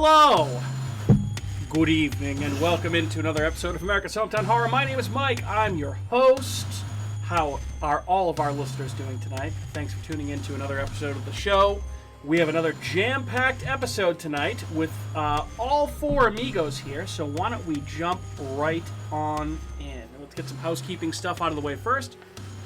Hello! Good evening and welcome into another episode of America's Hometown Horror. My name is Mike. I'm your host. How are all of our listeners doing tonight? Thanks for tuning in to another episode of the show. We have another jam-packed episode tonight with all four amigos here, so why don't we jump right on in. Let's get some housekeeping stuff out of the way first.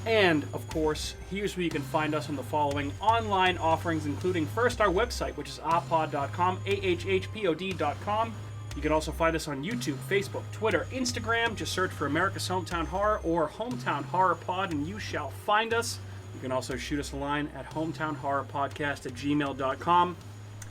And, of course, here's where you can find us on the following online offerings, including first our website, which is ahpod.com, ahhpod.com. You can also find us on YouTube, Facebook, Twitter, Instagram. Just search for America's Hometown Horror or Hometown Horror Pod, and you shall find us. You can also shoot us a line at hometownhorrorpodcast@gmail.com.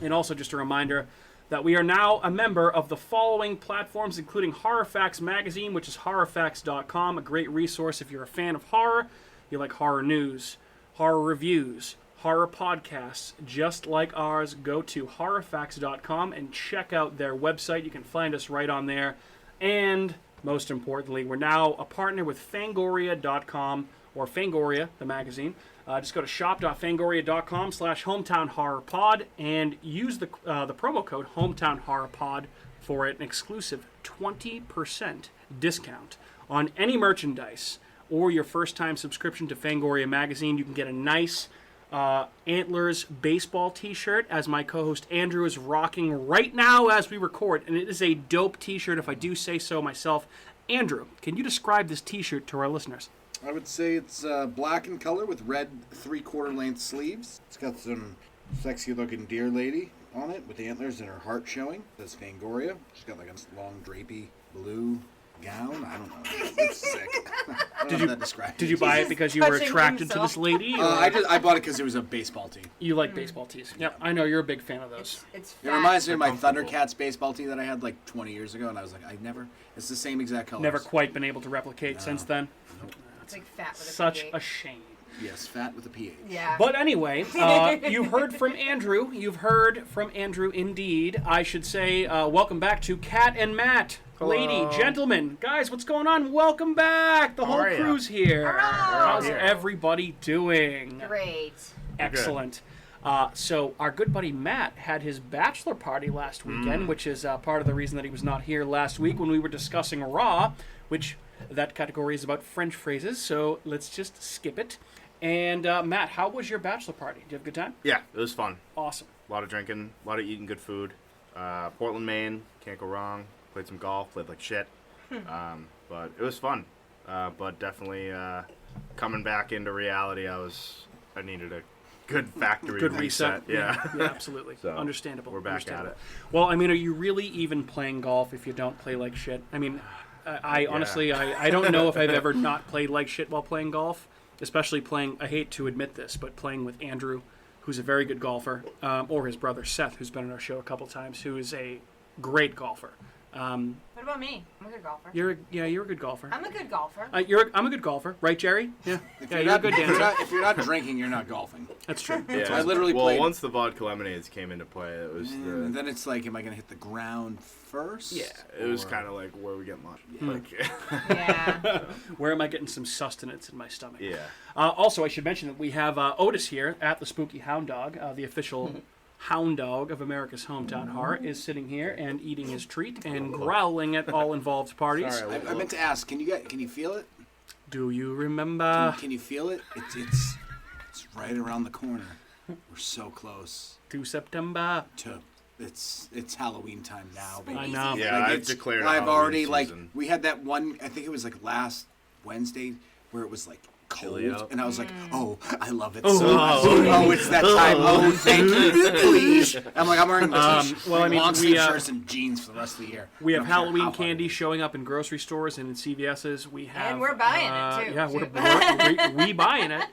And also just a reminder that we are now a member of the following platforms, including Horror Facts Magazine, which is horrorfacts.com, a great resource if you're a fan of horror, you like horror news, horror reviews, horror podcasts, just like ours. Go to horrorfacts.com and check out their website. You can find us right on there. And most importantly, we're now a partner with Fangoria.com, or Fangoria, the magazine. Just go to shop.fangoria.com/hometownhorrorpod and use the promo code hometownhorrorpod for an exclusive 20% discount on any merchandise or your first-time subscription to Fangoria magazine. You can get a nice Antlers baseball t-shirt, as my co-host Andrew is rocking right now as we record, and it is a dope t-shirt if I do say so myself. Andrew, can you describe this t-shirt to our listeners? I would say it's black in color with red 3/4 length sleeves. It's got some sexy looking deer lady on it with antlers and her heart showing. It says Fangoria. She's got like a long drapey blue gown. I don't know. It's sick. Did you buy it because you were attracted to this lady? I bought it because it was a baseball tee. You like baseball tees. Yep, I know you're a big fan of those. It reminds me of my Thundercats baseball tee that I had like 20 years ago, and I was like, it's the same exact color. Never quite been able to replicate since then. Nope. It's like fat with a Such PH. a shame. Yes, fat with a PH. Yeah. But anyway, you've heard from Andrew. You've heard from Andrew indeed. I should say welcome back to Kat and Matt. Hello. Lady, gentlemen, guys, what's going on? Welcome back. The whole are ya? crew's here. Hurrah! How's everybody doing? Great. Excellent. So our good buddy Matt had his bachelor party last weekend, which is part of the reason that he was not here last week when we were discussing Raw, which that category is about French phrases, so let's just skip it. And Matt, how was your bachelor party? Did you have a good time? Yeah, it was fun. Awesome. A lot of drinking, a lot of eating good food. Portland, Maine, can't go wrong. Played some golf, played like shit. But it was fun. But definitely coming back into reality, I needed a good factory Good reset. Yeah. Yeah, absolutely. So, Understandable. we're back at it. Well, I mean, are you really even playing golf if you don't play like shit? I mean, honestly, I don't know if I've ever not played like shit while playing golf, especially playing, I hate to admit this, but playing with Andrew, who's a very good golfer, or his brother Seth, who's been on our show a couple times, who is a great golfer. What about me? I'm a good golfer. You're a good golfer. I'm a good golfer. I'm a good golfer, right, Jerry? Yeah. You're a good dancer. If you're not drinking, you're not golfing. That's true. Yeah. I literally played. Once the vodka lemonades came into play, it was Then it's like, am I going to hit the ground first? yeah, it was kind of like where we get lunch. Like, Yeah. Where am I getting some sustenance in my stomach? yeah. Also, I should mention that we have Otis here at the Spooky Hound Dog, the official hound dog of America's Hometown Horror, is sitting here and eating his treat and growling at all involved parties. Sorry, I meant to ask, can you feel it? Do you remember Can you feel it? It's right around the corner. We're so close to September? to it's Halloween time now, baby. I know. Yeah, Like, I it's- declared I've Halloween already season. we had that one. I think it was like last Wednesday where it was like cold, Chilly out. and I was like, oh, I love it Oh. so much. Oh, it's that time. Oh, thank you, please. I'm wearing long sleeve shirts and jeans for the rest of the year. We have I don't care Halloween how hot candy it is. showing up in grocery stores and in CVS's. We have, And we're buying it, too. Yeah, we buying it.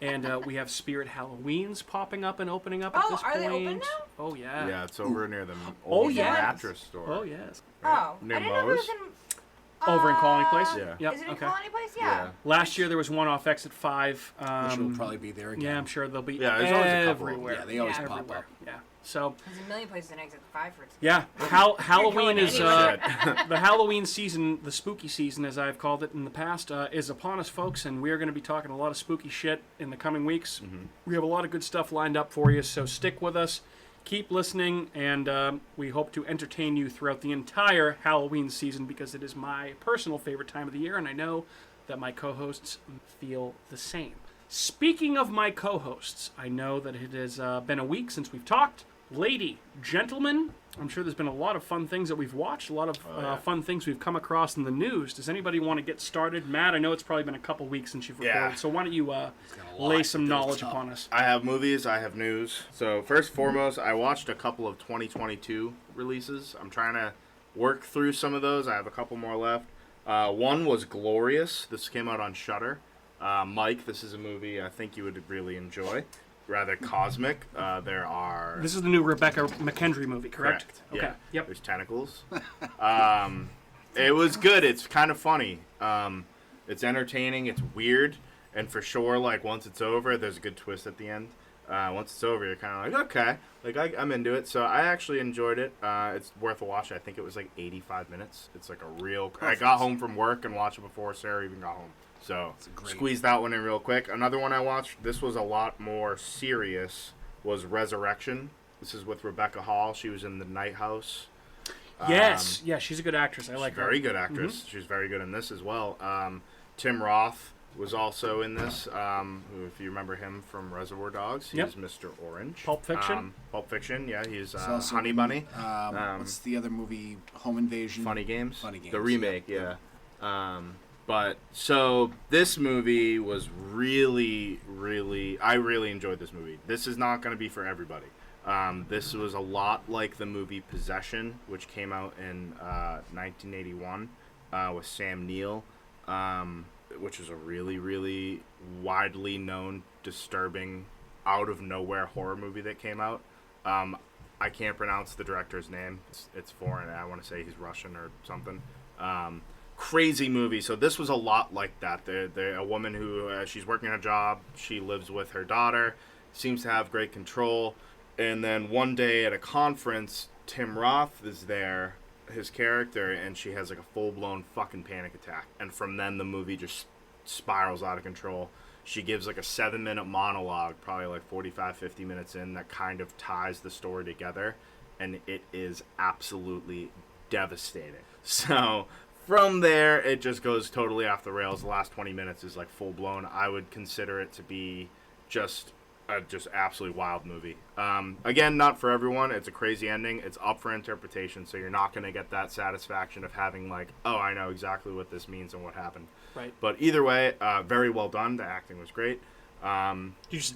And we have Spirit Halloweens popping up and opening up at Oh, this are point. they open now? Oh, yeah. Yeah, it's over near the Oh, old yes. mattress store. Oh, yes. Oh, Near I didn't know it was Moe's? in... Over in Colony Place? Yeah. Yep, Is it in okay. Colony Place? Yeah. Yeah. Last year there was one off Exit 5. Which will probably be there again. Yeah, I'm sure they'll be Yeah, there's always a couple of them. everywhere. Yeah, they always Yeah. pop everywhere. up. Yeah. So, There's a million places in Exit 5 for it. yeah, Halloween is anywhere. the Halloween season, the spooky season, as I've called it in the past, is upon us, folks, and we are going to be talking a lot of spooky shit in the coming weeks. We have a lot of good stuff lined up for you, so stick with us. keep listening, and we hope to entertain you throughout the entire Halloween season because it is my personal favorite time of the year, and I know that my co-hosts feel the same. Speaking of my co-hosts, I know that it has been a week since we've talked. Lady, gentlemen, I'm sure there's been a lot of fun things that we've watched, a lot of fun things we've come across in the news. Does anybody want to get started? Matt, I know it's probably been a couple weeks since you've recorded, so why don't you lay some knowledge upon us? I have movies, I have news. So first and foremost, I watched a couple of 2022 releases. I'm trying to work through some of those. I have a couple more left. One was Glorious. This came out on Shudder. Mike, this is a movie I think you would really enjoy. Rather cosmic. This is the new Rebecca McKendry movie, correct? Yeah. Okay. Yep. There's tentacles. It was good. It's kind of funny. It's entertaining. It's weird. And for sure, like, once it's over, there's a good twist at the end. Once it's over, you're kind of like, okay. Like, I'm into it. So I actually enjoyed it. It's worth a watch. I think it was like 85 minutes. It's like a real... Perfect. I got home from work and watched it before Sarah even got home. So squeezed that one in real quick. Another one I watched, this was a lot more serious, was Resurrection. This is with Rebecca Hall. She was in The Night House. Yes. Yeah, she's a good actress. I like her. Very good actress. Mm-hmm. She's very good in this as well. Tim Roth was also in this. Who, if you remember him from Reservoir Dogs, he's Mr. Orange. Pulp Fiction. Pulp Fiction, yeah. He's also Honey Bunny. What's the other movie? Home Invasion. Funny Games. Funny Games. The remake, yeah. But so this movie was really, really, I really enjoyed this movie. This is not going to be for everybody. This was a lot like the movie Possession, which came out in 1981 with Sam Neill, which is a really, really widely known, disturbing, out of nowhere horror movie that came out. I can't pronounce the director's name. It's foreign. I want to say he's Russian or something. Crazy movie. So this was a lot like that. They're a woman who she's working a job. She lives with her daughter. Seems to have great control. And then one day at a conference, Tim Roth is there, his character, and she has like a full-blown fucking panic attack. And from then the movie just spirals out of control. She gives like a 7-minute monologue, probably like 45, 50 minutes in, that kind of ties the story together. And it is absolutely devastating. So... from there, it just goes totally off the rails. The last 20 minutes is like full blown. I would consider it to be just absolutely wild movie. Again, not for everyone. It's a crazy ending. It's up for interpretation, so you're not going to get that satisfaction of having like, oh, I know exactly what this means and what happened. Right. But either way, very well done. The acting was great.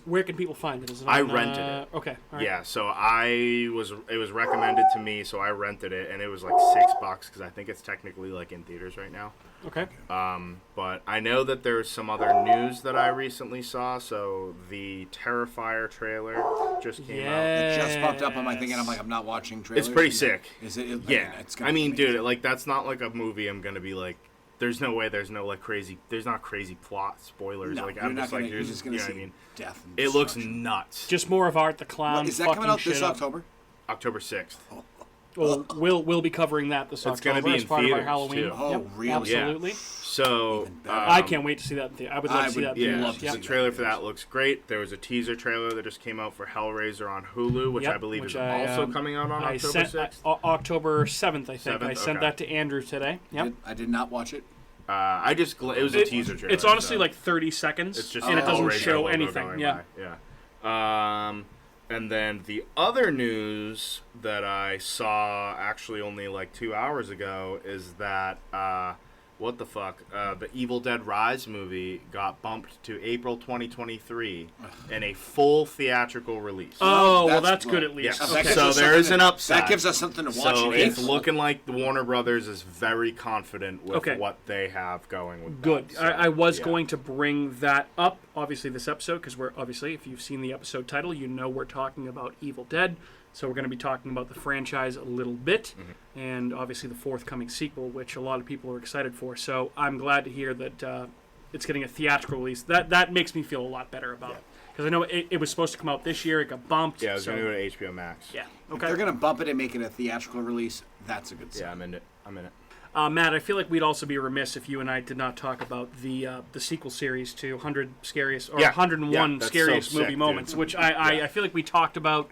Where can people find it? Is it I on, rented it. Okay. All right. Yeah, so it was recommended to me, so I rented it, and it was like $6 because I think it's technically like in theaters right now. Okay. But I know that there's some other news that I recently saw. So the Terrifier trailer just came out. It just popped up on my thing, and I'm like, I'm not watching trailers. It's pretty sick. Is it? Yeah. It's gonna I mean, be amazing. dude, like that's not like a movie I'm gonna be like. There's no way. There's no like crazy. There's not crazy plot spoilers. No, like you're I'm not just gonna, like, you're just gonna you know see what I mean? death. And It looks destruction. nuts. Just more of Art the Clown. Is that fucking coming out shit this up. October? October 6th. Well, we'll be covering that this It's October gonna be as in part of our theaters, Halloween. too. Oh, Yep, really? Absolutely. So I can't wait to see that in theater. I would love to see that in would theaters. love to Yep. see The trailer for that looks great. There was a teaser trailer that just came out for Hellraiser on Hulu, which Yep, I believe which is I, also coming out on I October sent 6th. October 7th, I think. 7th? I sent Okay. that to Andrew today. Yep. I did not watch it. It was a teaser trailer. It's honestly so like 30 seconds, it's just and it a doesn't Hellraiser show logo anything. going Yeah. by. Yeah. And then the other news that I saw actually only like 2 hours ago is that what the fuck? The Evil Dead Rise movie got bumped to April 2023 in a full theatrical release. Oh, well, That's that's good at least. Yeah. That gives So us there is something an upside. That gives us something to watch. So in it's April. looking like the Warner Brothers is very confident with Okay. what they have going with Good. that. So, I was yeah. going to bring that up, obviously, this episode, because we're obviously, if you've seen the episode title, you know we're talking about Evil Dead. So we're going to be talking about the franchise a little bit, and obviously the forthcoming sequel, which a lot of people are excited for. So I'm glad to hear that it's getting a theatrical release. That makes me feel a lot better about it. Because I know it was supposed to come out this year. It got bumped. Yeah, I was so, going to do it at HBO Max. Yeah. If Okay. they're gonna bump it and make it a theatrical release, that's a good sign. Yeah, I'm in it. I'm in it. Matt, I feel like we'd also be remiss if you and I did not talk about the sequel series to 101 Yeah, Scariest that's Movie so sick, Moments, dude. which I feel like we talked about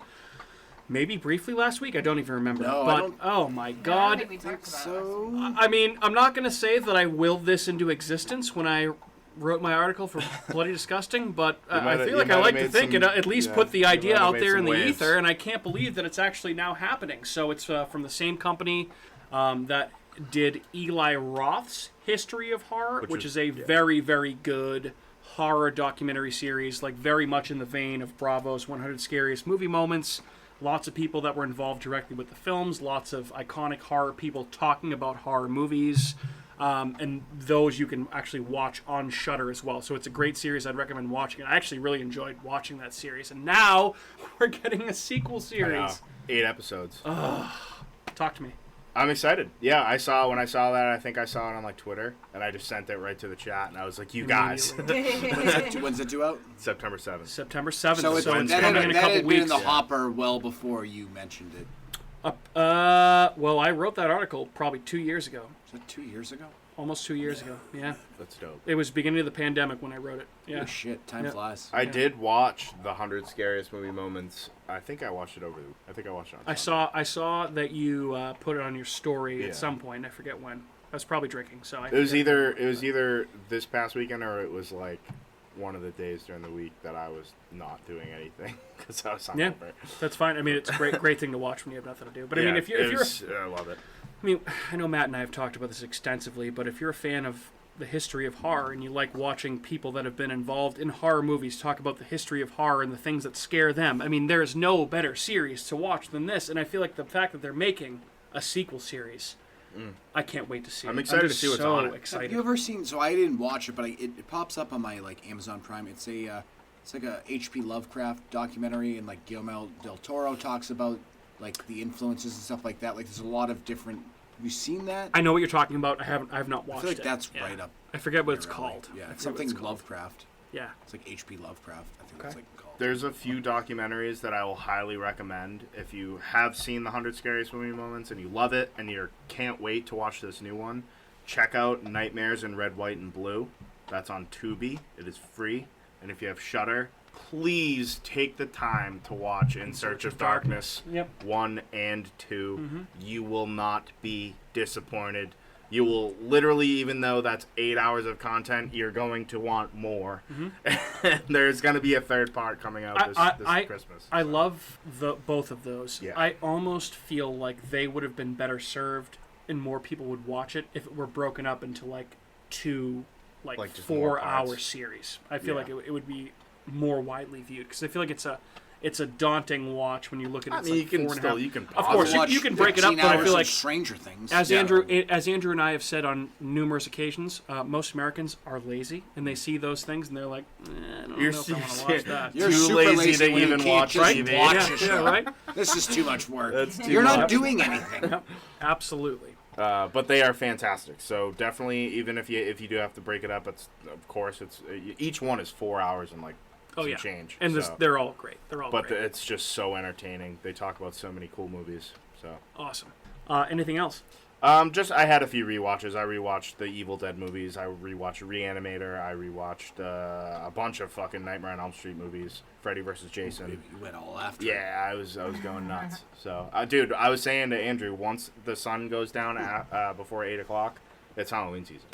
maybe briefly last week. I don't even remember. No, but I don't- oh my No, I don't god. think we talked about it. So I mean, I'm not going to say that I willed this into existence when I wrote my article for Bloody Disgusting, but I feel like I like to think it at least put the idea out there in the ether, and I can't believe that it's actually now happening. So it's from the same company that did Eli Roth's History of Horror, which is a very, very good horror documentary series, like very much in the vein of Bravo's 100 Scariest Movie Moments. Lots of people that were involved directly with the films, lots of iconic horror people talking about horror movies, and those you can actually watch on Shudder as well. So it's a great series. I'd recommend watching it. I actually really enjoyed watching that series. And now we're getting a sequel series. 8 episodes. Talk to me. I'm excited. Yeah, when I saw that, I think I saw it on like Twitter, and I just sent it right to the chat, and I was like, "You guys." when's it due out? September 7th. September 7th. So it's coming that in a had couple been in weeks. the hopper well before you mentioned it. Well, I wrote that article probably 2 years ago. Was that 2 years ago? Almost 2 years ago. Yeah. That's dope. It was beginning of the pandemic when I wrote it. Yeah. Oh shit, time Yeah. flies. I did watch the 100 Scariest Movie Moments. I think I watched it on I saw that you put it on your story Yeah. at some point. I forget when. I was probably drinking, so I It was forget. either this past weekend or it was like one of the days during the week that I was not doing anything because I was hungover. Yeah, that's fine. I mean, it's a great thing to watch when you have nothing to do. But I mean, if you're I love it. I mean, I know Matt and I have talked about this extensively, but if you're a fan of the history of horror and you like watching people that have been involved in horror movies talk about the history of horror and the things that scare them, I mean, there is no better series to watch than this. And I feel like the fact that they're making a sequel series, I can't wait to see. I'm it. excited to just see what's so on it. excited. Have you ever seen? So I didn't watch it, but it pops up on my like Amazon Prime. It's like a H.P. Lovecraft documentary, and like Guillermo del Toro talks about like the influences and stuff like that. Like there's a lot of different. Have you seen that? I know what you're talking about. I have not I watched feel like it. that's Yeah. right up. I forget what it's your alley. called. Yeah, I it's forget what something it's called. Lovecraft. Yeah. It's like H.P. Lovecraft. I think Okay. that's like called. There's a few documentaries that I will highly recommend if you have seen the 100 Scariest Movie Moments and you love it and you can't wait to watch this new one. Check out Nightmares in Red, White, and Blue. That's on Tubi. It is free. And if you have Shudder, please take the time to watch In Search of Darkness Yep. 1 and 2. You will not be disappointed. You will literally, even though that's 8 hours of content, you're going to want more. And there's going to be a third part coming out this Christmas. I love both of those. Yeah. I almost feel like they would have been better served and more people would watch it if it were broken up into like two like just more 4-hour parts. series. I feel Yeah. like it would be more widely viewed because I feel like it's a daunting watch when you look at it. I It's mean, like you can 4.5. still, you can Of pause course, it. you can break it up, 15 but I hours feel of like Stranger Things. as Yeah. Andrew and I have said on numerous occasions, most Americans are lazy and they see those things and they're like, I don't know if I want to watch that. You're Too super lazy to when you even can't watch just TV. watch Yeah, a yeah, show. right? This is too much work. That's too You're not much. doing anything. Absolutely. But they are fantastic. So definitely, even if you do have to break it up, it's each one is 4 hours and like some change. And so. they're all great. They're all But great. it's just so entertaining. They talk about so many cool movies. So Awesome. Anything else? I had a few rewatches. I rewatched the Evil Dead movies. I rewatched Reanimator. I rewatched a bunch of fucking Nightmare on Elm Street movies. Freddy vs. Jason. You went all after. Yeah, I was going nuts. So, dude, I was saying to Andrew, once the sun goes down before 8 o'clock, it's Halloween season.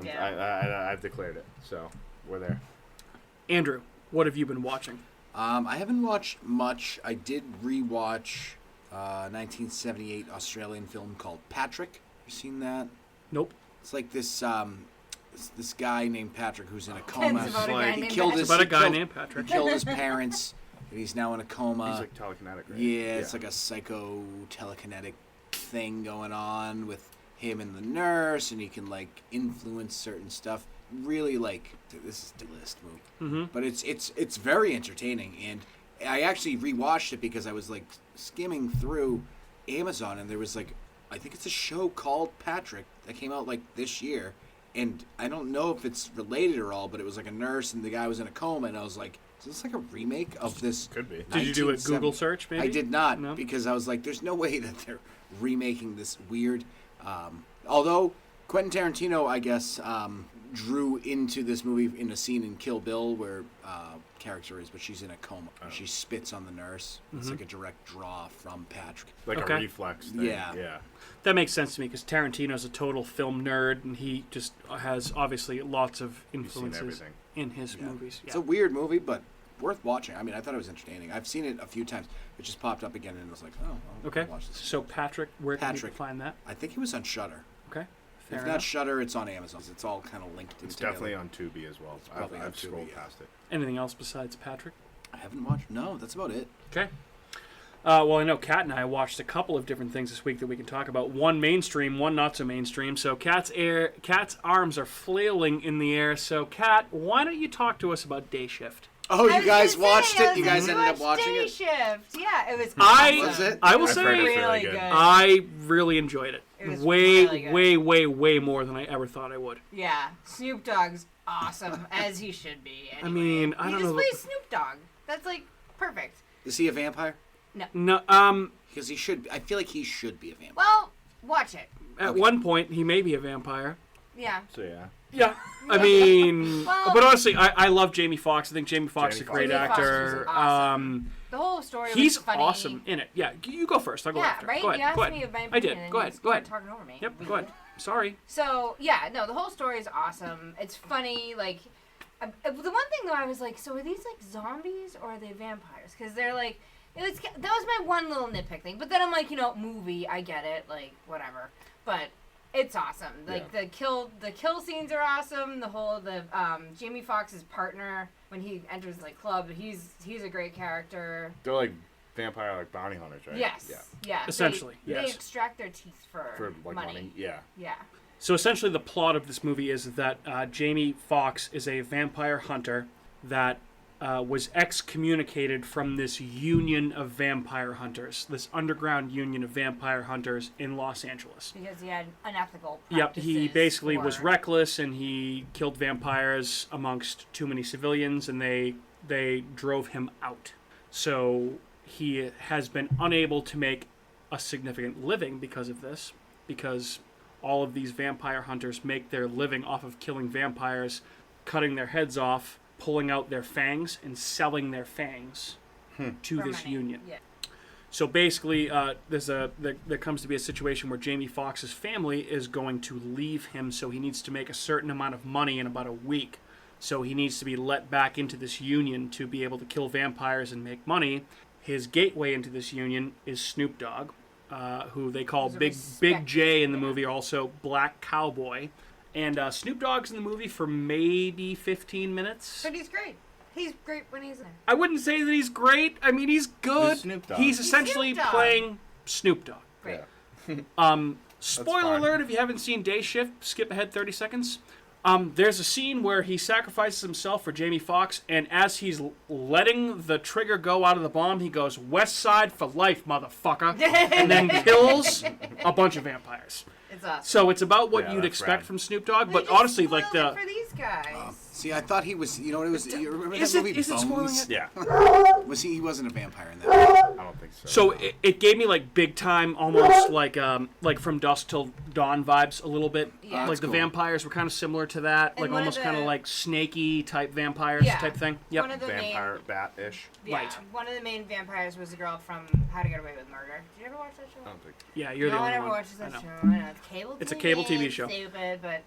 Yeah. I've declared it. So we're there. Andrew, what have you been watching? I haven't watched much. I did rewatch 1978 Australian film called Patrick. You seen that? Nope. It's like this this guy named Patrick who's in a coma. It's about a guy Like- named killed Patrick. his- About a he guy killed- named Patrick. He killed his parents, and he's now in a coma. He's like telekinetic, right? Yeah, it's like a psycho telekinetic thing going on with him and the nurse, and he can like influence certain stuff. Really, like this is the list movie, but it's very entertaining, and I actually rewatched it because I was like skimming through Amazon, and there was like I think it's a show called Patrick that came out like this year, and I don't know if it's related or all, but it was like a nurse and the guy was in a coma, and I was like, is this like a remake of this? Could be. Did you do a 1970 Google search, maybe? I did not, No? because I was like, there's no way that they're remaking this weird. Although Quentin Tarantino, I guess, drew into this movie in a scene in Kill Bill where character is, but she's in a coma. And she spits on the nurse. It's like a direct draw from Patrick. Like Okay. a reflex thing. Yeah. That makes sense to me because Tarantino's a total film nerd, and he just has obviously lots of influences everything. in his movies. It's a weird movie, but worth watching. I mean, I thought it was entertaining. I've seen it a few times. It just popped up again, and it was like, oh, I'll Okay. watch this. So Patrick, where can you Patrick. find that? I think it was on Shudder. Okay. Fair If enough. not Shudder, it's on Amazon. It's all kind of linked in It's together. definitely on Tubi as well. probably on I've scrolled Tubi, yeah. past it. Anything else besides Patrick? I haven't watched. No, that's about it. Okay. Well, I know Kat and I watched a couple of different things this week that we can talk about. One mainstream, one not so mainstream. So Kat's arms are flailing in the air. So Kat, why don't you talk to us about Day Shift? Oh, I you was guys gonna watched say, it? You guys ended up watching Day it? Shift. Yeah, it was. Was it? I will I've say heard it's really good. good. I really enjoyed it. It was way, really good. way more than I ever thought I would. Yeah, Snoop Dogg's awesome as he should be. Anyway. I mean, I he don't just know. plays Snoop Dogg. That's like perfect. Is he a vampire? No, Because he should. I feel like he should be a vampire. Well, watch it. at one point he may be a vampire. Yeah. So yeah. Yeah. I mean, Well- but honestly, I love Jamie Foxx. I think Jamie Foxx is a Jamie great Foxx was actor. awesome. The whole story He's was funny. awesome in it. Yeah, you go first. I'll go Yeah, after. right? Go ahead. You asked go ahead. me my I did. opinion, and Go you ahead. just Go ahead. started talking over me. Yep. Go ahead. Sorry. So yeah, no, the whole story is awesome. It's funny. Like, the one thing though, I was like, so are these like zombies or are they vampires? Because they're like, that was my one little nitpick thing. But then I'm like, movie, I get it, like whatever. But it's awesome. Like the kill scenes are awesome. The Jamie Foxx's partner when he enters the club, he's a great character. They're like vampire, like bounty hunters, right? Yes. Yeah. Yeah. Essentially, They yes. extract their teeth For like money. Yeah. Yeah. So essentially, the plot of this movie is that Jamie Foxx is a vampire hunter that was excommunicated from this union of vampire hunters, this underground union of vampire hunters in Los Angeles. Because he had unethical Yep, practices. he basically was for- reckless and he killed vampires amongst too many civilians, and they drove him out. So he has been unable to make a significant living because of this, because all of these vampire hunters make their living off of killing vampires, cutting their heads off, pulling out their fangs, and selling their fangs to for this money. union. Yeah. So basically, there comes to be a situation where Jamie Foxx's family is going to leave him, so he needs to make a certain amount of money in about a week. So he needs to be let back into this union to be able to kill vampires and make money. His gateway into this union is Snoop Dogg, who they call He's a Big J in the yeah. movie, also Black Cowboy. And Snoop Dogg's in the movie for maybe 15 minutes. But he's great. He's great when he's in. I wouldn't say that he's great. I mean, he's good. Who's Snoop Dogg? He's He's essentially Snoop Dogg. playing Snoop Dogg. Great. Spoiler fine. alert, if you haven't seen Day Shift, skip ahead 30 seconds. There's a scene where he sacrifices himself for Jamie Foxx, and as he's letting the trigger go out of the bomb, he goes, "West Side for life, motherfucker," and then kills a bunch of vampires. It's awesome. So it's about what Yeah, you'd that's expect rad. from Snoop Dogg, They but just honestly, like spoiled the... it for these guys. See, I thought he was. You know what it was? You remember Is that it- movie is it spoiling Bones? it? Yeah. Was he? He wasn't a vampire in that. I don't think so. So it gave me like big time, almost like From Dusk Till Dawn vibes a little bit. Yeah. Like That's the cool. vampires were kind of similar to that, And like one of almost kind of the- like snaky type vampires Yeah. type thing. One Yep. of the Vampire bat-ish. yeah, Right. one of the main vampires was the girl from How to Get Away with Murder. Did you ever watch that show? I don't think. Yeah, you're No the one only ever one. watches I that know. show. I know it's cable. It's a cable TV it's show. Stupid, but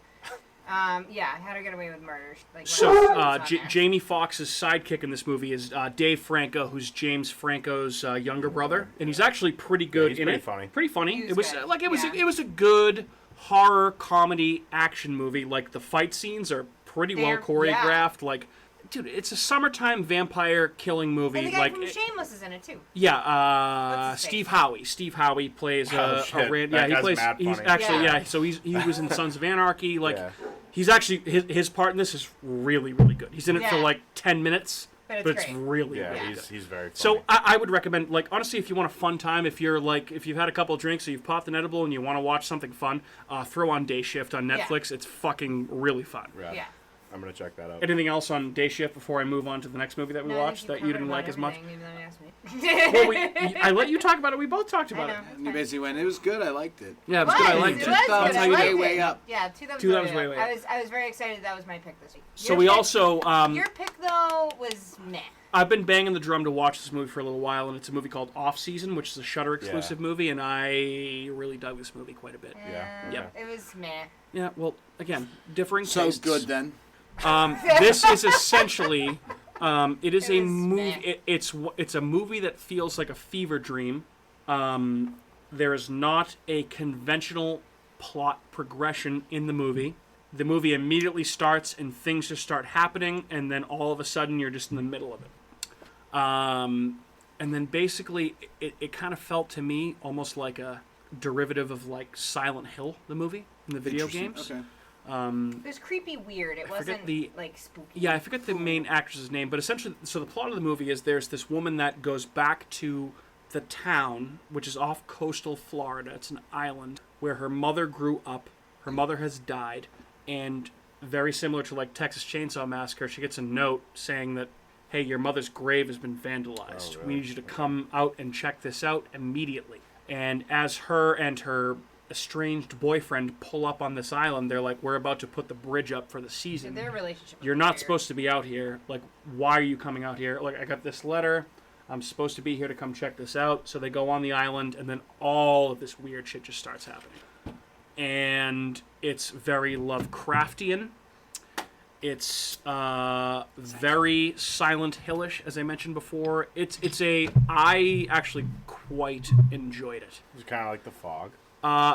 yeah, How to Get Away with Murder. Like, So one of the shows on there. Jamie Foxx's sidekick in this movie is Dave Franco, who's James Franco's younger brother, and he's actually pretty good he's in pretty it. funny. Pretty funny. He was It was good, like it was yeah. it was a good horror comedy action movie. Like the fight scenes are pretty well They're- choreographed. Like, dude, it's a summertime vampire killing movie. And the guy like, from Shameless is in it too. yeah, What's his Steve face? Howie. Steve Howie plays Oh, a shit. rand. That Yeah, he guy's plays. mad He's funny. actually Yeah. So he was in Sons of Anarchy. Like, Yeah. he's actually his part in this is really really good. He's in it for Yeah. like 10 minutes, But but it's it's great. really Yeah, really he's very funny. so I would recommend, like, honestly, if you want a fun time, if you've had a couple of drinks or you've popped an edible and you want to watch something fun, throw on Day Shift on Yeah. Netflix. It's fucking really fun. Rad. Yeah. I'm gonna check that out. Anything else on Day Shift before I move on to the next movie that we No, I watched think that you didn't like as much? everything, even though you asked me. Well, I let you talk about it. We both talked about I it. know. And you basically went, it was good, I liked it. Yeah, it was good. I liked It it. was good. Thumbs I liked way it. up. Yeah, two thumbs way up. I was very excited. That was my pick this week. So we also... Your pick, though, was meh. I've been banging the drum to watch this movie for a little while, and it's a movie called Offseason, which is a Shudder exclusive movie, and I really dug this movie quite a bit. Yeah. Yep. It was meh. Yeah, well, again, differing So tastes. good then. This is essentially, it is It a was movie. It's a movie that feels like a fever dream. There is not a conventional plot progression in the movie. The movie immediately starts and things just start happening, and then all of a sudden you're just in the middle of it. And then basically it kind of felt to me almost like a derivative of like Silent Hill, the movie in the video games. Okay. It was creepy weird. It wasn't, like, spooky. Yeah, I forget the main actress's name, but essentially, so the plot of the movie is there's this woman that goes back to the town, which is off coastal Florida. It's an island where her mother grew up. Her mother has died, and very similar to like Texas Chainsaw Massacre, she gets a note saying that, hey, your mother's grave has been vandalized. Oh, really? We need you to come out and check this out immediately. And as her and her estranged boyfriend pull up on this island, they're like, we're about to put the bridge up for the season. Their relationship was You're not weird. supposed to be out here. Like, why are you coming out here? Like, I got this letter. I'm supposed to be here to come check this out. So they go on the island, and then all of this weird shit just starts happening. And it's very Lovecraftian. It's very Silent Hillish, as I mentioned before. I actually quite enjoyed it. It's kind of like The Fog.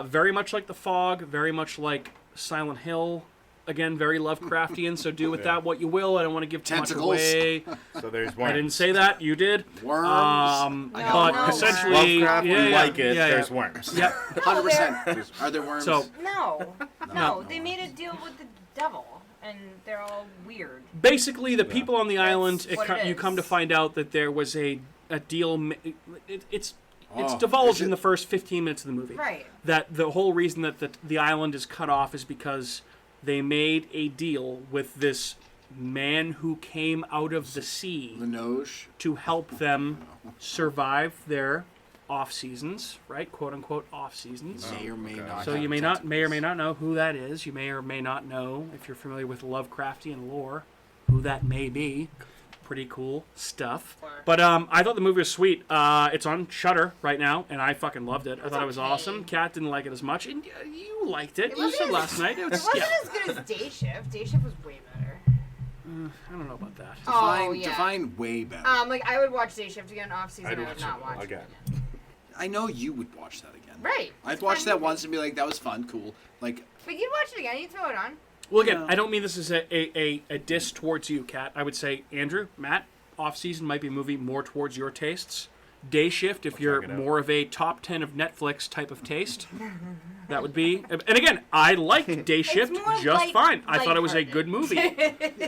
Very much like The Fog, very much like Silent Hill. Again, very Lovecraftian, so do with that what you will. I don't want to give too Tentacles. much away. So there's I worms. didn't say that. You did. Worms. But no essentially... Lovecraft, yeah, we yeah, like it. yeah, There's yeah. worms. Yep. 100%. Are there worms? So, No, they made a deal with the devil, and they're all weird. basically, the people on the island, what it you is. come to find out that there was a deal... It's Oh, divulged is in it? the first 15 minutes of the movie. Right. That the whole reason that the island is cut off is because they made a deal with this man who came out of the sea Linoge. to help them survive their off seasons, right? "Quote unquote" off seasons. May or may not. So have you may or may tentacles. not know who that is. You may or may not know, if you're familiar with Lovecraftian lore, who that may be. Pretty cool stuff. But I thought the movie was sweet. It's on Shudder right now, and I fucking loved it. I thought it was okay. awesome. Kat didn't like it as much, and you liked it. It You wasn't said as- last night. It It was, wasn't yeah. as good as Day Shift. Day Shift was way better. I don't know about that. Define way better. Like, I would watch Day Shift again off season. I would not watch again. it again. I know you would watch that again. Right. I'd It's watch fun that movie. once and be like, that was fun, cool. Like, But you'd watch it again. You'd throw it on. Well, again, No. I don't mean this as a diss towards you, Kat. I would say, Andrew, Matt, Off Season might be a movie more towards your tastes. Day Shift, if you're check it out. more of a top 10 of Netflix type of taste, that would be. And again, I liked Day Shift more just fine. I thought it was a lighthearted. good movie.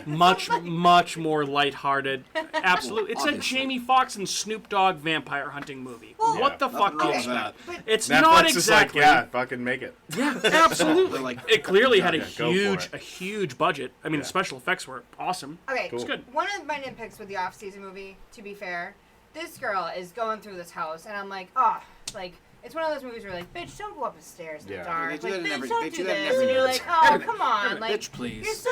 much more lighthearted. Absolutely. It's a obviously. Jamie Foxx and Snoop Dogg vampire hunting movie. Well, What the nothing fuck do wrong you with expect? that. It's Netflix not is exactly. like, yeah, fucking make it. Yeah, absolutely. Like, It clearly had a Yeah, go for it. huge budget. I mean, Yeah. the special effects were awesome. Okay, Cool. It's good. one of my nitpicks with the off-season movie, to be fair, this girl is going through this house, and I'm like, oh, like, it's one of those movies where you're like, bitch, don't go up the stairs in Yeah. the dark. They do Like, that in bitch, every- don't they do do that in this. every And you're movie. like, oh, come on. Like, bitch, please. you're so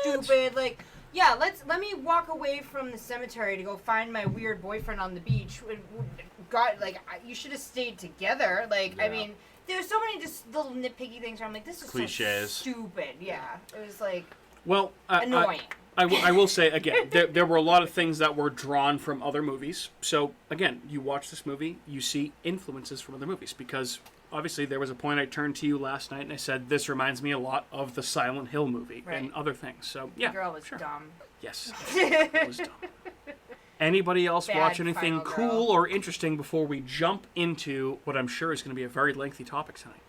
stupid. Like, yeah, let me walk away from the cemetery to go find my weird boyfriend on the beach. God, like, you should have stayed together. Like, I Yeah. mean, there's so many just little nitpicky things where I'm like, this is Cliches. so stupid. Yeah, it was, like, Well, annoying. I will say, again, there were a lot of things that were drawn from other movies. So, again, you watch this movie, you see influences from other movies. Because, obviously, there was a point I turned to you last night and I said, this reminds me a lot of the Silent Hill movie and Right. other things. So, yeah. The girl was sure. dumb. Yes. It was dumb. Anybody else Bad watch anything final cool girl. or interesting before we jump into what I'm sure is going to be a very lengthy topic tonight?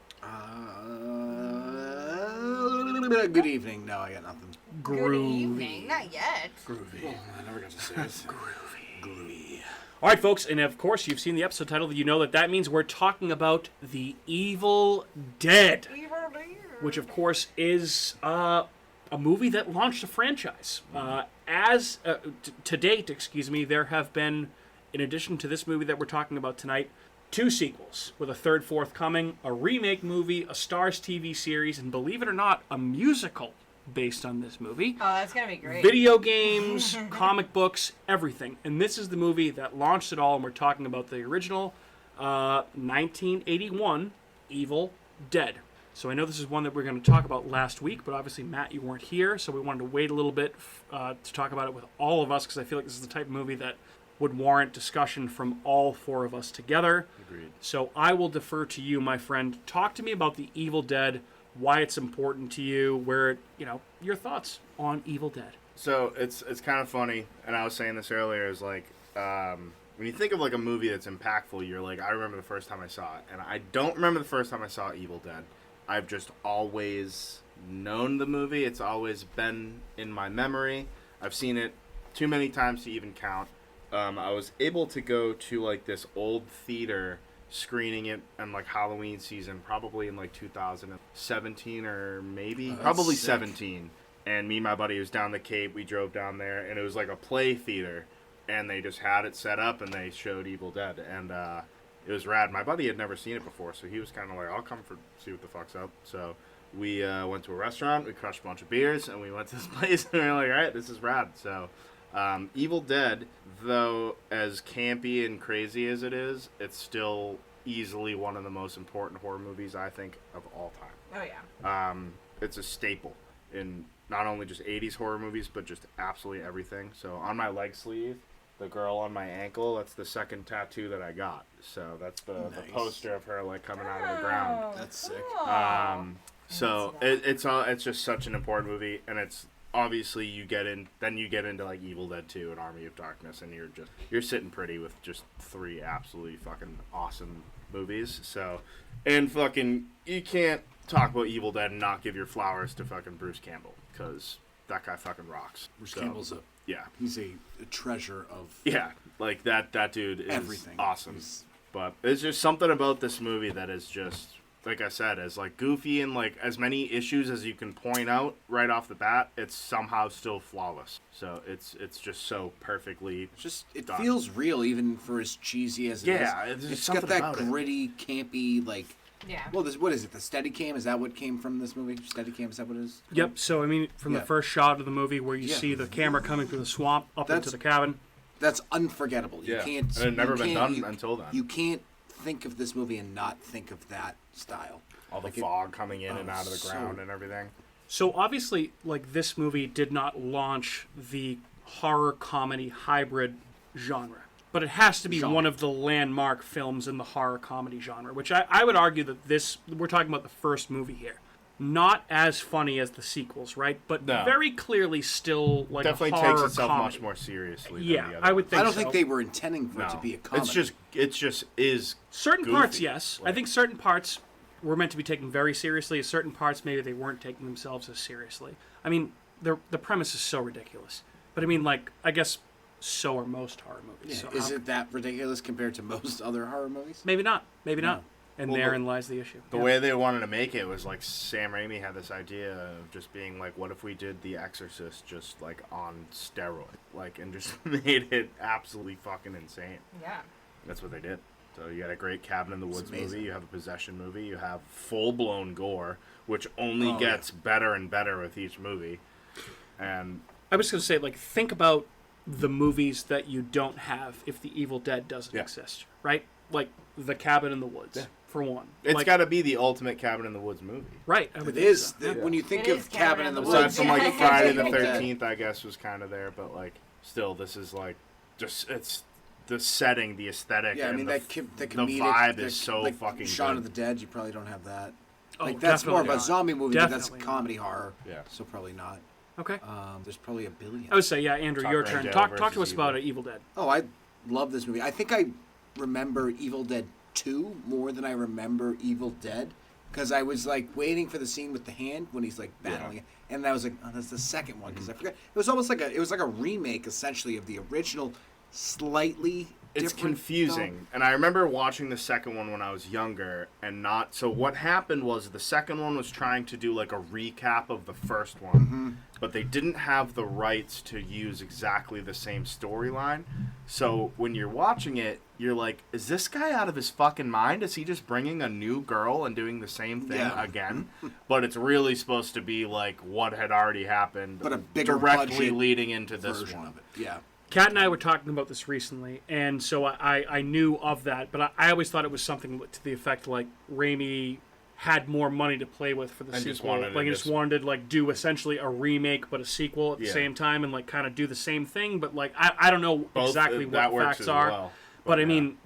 good evening. No, I got nothing. Good Groovy. evening. Not yet. Groovy. I never got to say it. Groovy. All right, folks, and of course, you've seen the episode title. You know that means we're talking about The Evil Dead, which, of course, is a movie that launched a franchise. To date, there have been, in addition to this movie that we're talking about tonight, 2 sequels, with a third forthcoming, a remake movie, a Starz TV series, and believe it or not, a musical based on this movie. Oh, that's gonna be great. Video games, comic books, everything. And this is the movie that launched it all, and we're talking about the original 1981 Evil Dead. So I know this is one that we are going to talk about last week, but obviously, Matt, you weren't here, so we wanted to wait a little bit to talk about it with all of us, because I feel like this is the type of movie that would warrant discussion from all 4 of us together. Agreed. So I will defer to you, my friend. Talk to me about the Evil Dead, why it's important to you, your thoughts on Evil Dead. So it's kind of funny, and I was saying this earlier, is like, when you think of like a movie that's impactful, you're like, I remember the first time I saw it. And I don't remember the first time I saw Evil Dead. I've just always known the movie. It's always been in my memory. I've seen it too many times to even count. I was able to go to like this old theater screening it in like Halloween season, probably in like 2017 or maybe probably sick. 17. And me and my buddy was down the Cape. We drove down there, and it was like a play theater, and they just had it set up, and they showed Evil Dead, and it was rad. My buddy had never seen it before, so he was kind of like, I'll come for see what the fuck's up. So we went to a restaurant, we crushed a bunch of beers, and we went to this place, and we were like, all right, this is rad. So Evil Dead, though as campy and crazy as it is, it's still easily one of the most important horror movies, I think, of all time. Oh, yeah. It's a staple in not only just 80s horror movies, but just absolutely everything. So on my leg sleeve, the girl on my ankle, that's the second tattoo that I got. So that's the poster of her like coming out of the ground. That's sick. So it's just such an important movie, and it's obviously you get into like Evil Dead 2 and Army of Darkness, and you're sitting pretty with just 3 absolutely fucking awesome movies. So, and fucking you can't talk about Evil Dead and not give your flowers to fucking Bruce Campbell, because that guy fucking rocks. Bruce Campbell's he's a treasure of like that dude is everything. Awesome. But there's just something about this movie that is just, like I said, as like goofy and like as many issues as you can point out right off the bat, it's somehow still flawless. So it's just so perfectly it done. feels real even for as cheesy as it is. Yeah, it's got that gritty, campy, like. Yeah. Well, what is it? The Steadicam? Is that what came from this movie? Steadicam, is that what it is? Yep. So I mean, from the first shot of the movie where you see the camera coming through the swamp up into the cabin. That's unforgettable. You can't. And it had never been done until then. You can't think of this movie and not think of that style. All the fog coming in and out of the ground and everything. So obviously, like, this movie did not launch the horror comedy hybrid genre, but it has to be one of the landmark films in the horror comedy genre, which I would argue that we're talking about the first movie here. Not as funny as the sequels, right? But very clearly still like definitely a horror takes itself comedy. Much more seriously. Yeah, than the other I would think. I don't so. think they were intending for it to be a comedy. It just is. Certain goofy. parts, yes. I think certain parts were meant to be taken very seriously. Certain parts, maybe they weren't taking themselves as seriously. I mean, the premise is so ridiculous. But I mean, like, I guess so are most horror movies. Yeah. So Is it that ridiculous compared to most other horror movies? Maybe not. Maybe No. not. And therein lies the issue. The way they wanted to make it was like Sam Raimi had this idea of just being like, what if we did The Exorcist just like on steroid, like, and just made it absolutely fucking insane. Yeah. That's what they did. So you got a great Cabin in the Woods movie, you have a possession movie, you have full-blown gore, which only gets better and better with each movie. And I was going to say, like, think about the movies that you don't have if The Evil Dead doesn't exist, right? Like The Cabin in the Woods, for one. It's like, got to be the ultimate Cabin in the Woods movie. right. It is. When you think of Cabin in the Aside Woods, from like you think Friday of the Evil Dead. 13th, I guess, was kind of there, but like, still, this is like, just, it's the setting, the aesthetic, Yeah, I and mean, the the comedic, vibe is so like fucking Shaun good. of the Dead, you probably don't have that. Oh, Like, that's more of a definitely zombie movie, but that's Definitely comedy horror. Yeah. So probably not. Okay. There's probably a billion. I would say, yeah, Andrew, your turn. Rangel Talk to versus us about Evil. Evil Dead. Oh, I love this movie. I think I remember Evil Dead 2 more than I remember Evil Dead, because I was like waiting for the scene with the hand when he's like battling it, and I was like, oh, that's the second one, because I forgot. It was almost like a remake essentially of the original slightly It's different, confusing. And I remember watching the second one when I was younger and not. So what happened was the second one was trying to do like a recap of the first one, but they didn't have the rights to use exactly the same storyline. So when you're watching it, you're like, is this guy out of his fucking mind? Is he just bringing a new girl and doing the same thing again? But it's really supposed to be like what had already happened, but a bigger directly budget leading into this version one. of it. Yeah. Kat and I were talking about this recently, and so I knew of that, but I always thought it was something to the effect like Raimi had more money to play with for the And just sequel. wanted to Like, he just wanted to like do essentially a remake but a sequel at the Yeah. same time, and like kind of do the same thing. But like I don't know exactly that what works facts as are. well. But I mean,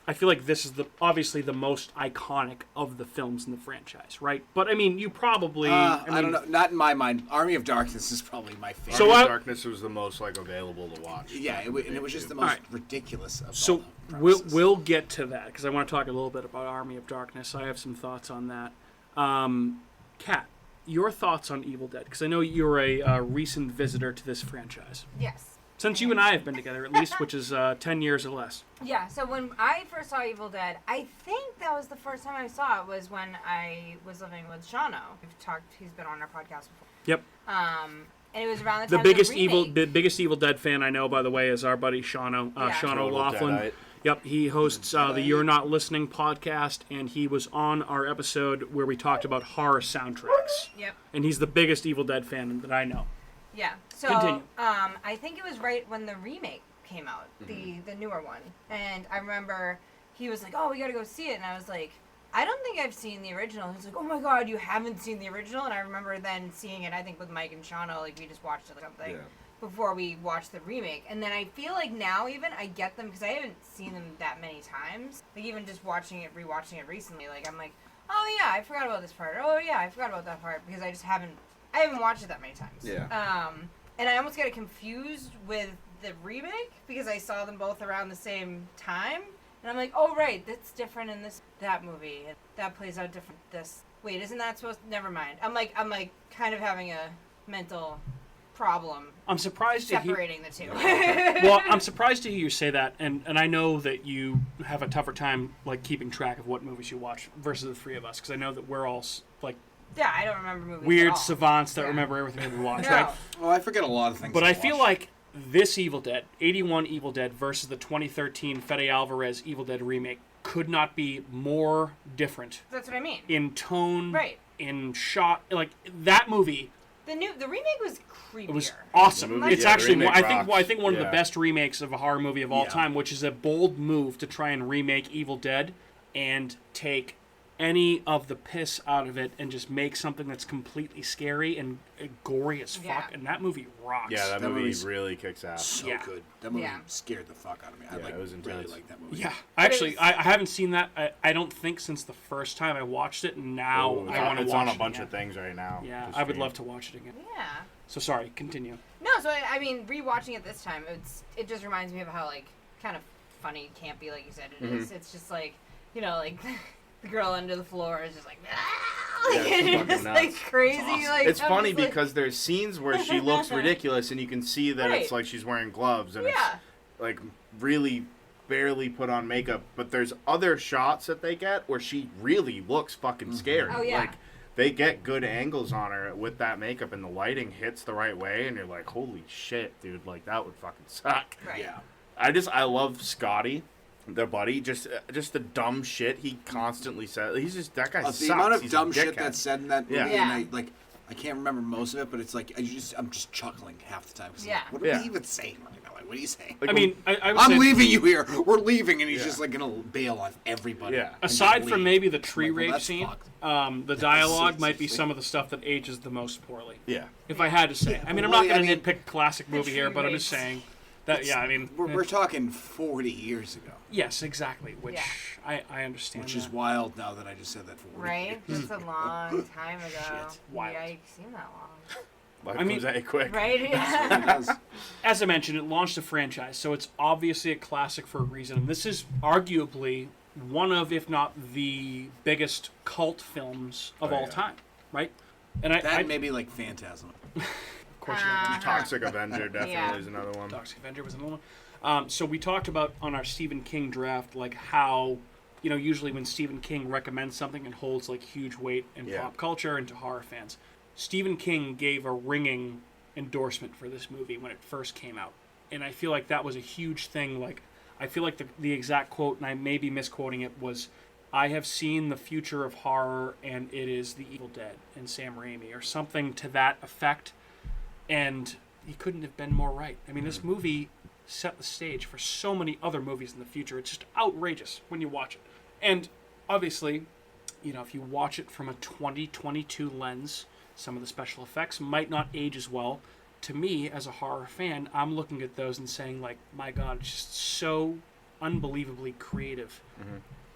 I feel like this is obviously the most iconic of the films in the franchise, right? But I mean, you probably I don't know. Not in my mind. Army of Darkness is probably my favorite. So Army I- of Darkness was the most like available to watch. Yeah, and it was just the most Alright. ridiculous of all So the we'll premises. get to that because I want to talk a little bit about Army of Darkness. I have some thoughts on that. Kat, your thoughts on Evil Dead? Because I know you're a recent visitor to this franchise. Yes. Since you and I have been together, at least, which is 10 years or less. Yeah, so when I first saw Evil Dead, I think that was the first time I saw it was when I was living with Shano. He's been on our podcast before. Yep. And it was around the The time biggest of the remake. the biggest Evil Dead fan I know, by the way, is our buddy Shano. Yeah. Shano Total Laughlin. Deadite. Yep, he hosts the You're Not Listening podcast, and he was on our episode where we talked about horror soundtracks. Yep. And he's the biggest Evil Dead fan that I know. Yeah. So Continue. I think it was right when the remake came out, the newer one. And I remember he was like, "Oh, we got to go see it." And I was like, "I don't think I've seen the original." He's like, "Oh my god, you haven't seen the original?" And I remember then seeing it, I think with Mike and Shauna, like we just watched it or something before we watched the remake. And then I feel like now even I get them because I haven't seen them that many times. Like even just rewatching it recently, like I'm like, "Oh yeah, I forgot about this part." "Oh yeah, I forgot about that part," because I haven't watched it that many times. Yeah. And I almost get it confused with the remake because I saw them both around the same time. And I'm like, oh, right, that's different in that movie. That plays out different wait, isn't that supposed to, never mind. I'm like kind of having a mental problem I'm surprised to hear. separating the two. Well, I'm surprised to hear you say that, and I know that you have a tougher time like keeping track of what movies you watch versus the three of us, because I know that we're all like Yeah, I don't remember movies at weird all. savants that Yeah. remember everything we watch, No. right? Oh, I forget a lot of things. But I I feel watched. like this Evil Dead, 81 Evil Dead versus the 2013 Fede Alvarez Evil Dead remake, could not be more different That's what I mean. in tone, Right. in shot. Like that movie, The remake was creepier. it was awesome. The movie- It's yeah, the actually, remake I think rocks. one of the Yeah. best remakes of a horror movie of all Yeah. time, which is a bold move to try and remake Evil Dead and take any of the piss out of it and just make something that's completely scary and gory as fuck. Yeah. And that movie rocks. Yeah, that That movie movie's really kicks ass. so Yeah. good. That movie Yeah. scared the fuck out of me. I Yeah, it was really intense. like that movie. Yeah, But actually, it's- I haven't seen that. I don't think since the first time I watched it, and now Oh, I want to it's watch on a it bunch again. of things right now. Yeah, to I would stream. love to watch it again. Yeah. So sorry, continue. No, so I mean, rewatching it this time, it just reminds me of how like kind of funny, campy, like you said it is. It's just like, you know, like the girl under the floor is just like, ah! Yeah, Like, it's and fucking just nuts. like crazy. Like It's I'm funny just like- because there's scenes where she looks ridiculous and you can see that it's Right. like she's wearing gloves and Yeah. it's like really barely put on makeup, but there's other shots that they get where she really looks fucking scary. Oh, yeah. Like they get good angles on her with that makeup and the lighting hits the right way and you're like, holy shit, dude, like that would fucking suck. Right. Yeah. I love Scotty, their buddy, just the dumb shit he constantly says. He's just that guy The sucks. amount of He's a dumb shit dickhead. that's said in that movie, Yeah. and I can't remember most of it, but it's like I'm just chuckling half the time. 'Cause I'm Yeah. like, what are Yeah. we even saying right now? Like, what are you saying? Like, I mean, I would I'm say, leaving you here. We're leaving, and he's Yeah. just like gonna bail on everybody. Yeah. and just aside from leave. maybe the I'm tree like, well, rape that's scene, fucked. the dialogue it's- might be it's- some of the stuff that ages the most poorly. yeah. If I had to say, I mean, I'm well, not going to I mean, nitpick a classic movie here, tree but I'm just rapes. saying that. Yeah, I mean, We're talking 40 years ago, yes, exactly. Which Yeah. I understand. which is that. wild now that I just said that 40 Right? years. That's a long time ago. Shit. Wild. Yikes, seemed that long. Life I mean- comes at you quick. Right? It Yeah. does. As I mentioned, it launched a franchise, so it's obviously a classic for a reason. And this is arguably one of, if not the biggest cult films of Oh, all yeah. time, right? And I That of maybe like Phantasm. course you know. Toxic Avenger definitely Yeah. is another one. Toxic Avenger was another one. So we talked about on our Stephen King draft, like how, usually when Stephen King recommends something, it holds like huge weight in pop culture and to horror fans. Stephen King gave a ringing endorsement for this movie when it first came out. And I feel like that was a huge thing. Like, I feel like the exact quote, and I may be misquoting it, was, "I have seen the future of horror, and it is The Evil Dead and Sam Raimi," or something to that effect. And he couldn't have been more right. I mean, this movie set the stage for so many other movies in the future. It's just outrageous when you watch it. And obviously, if you watch it from a 2022 lens, some of the special effects might not age as well. To me, as a horror fan, I'm looking at those and saying, like, my God, it's just so unbelievably creative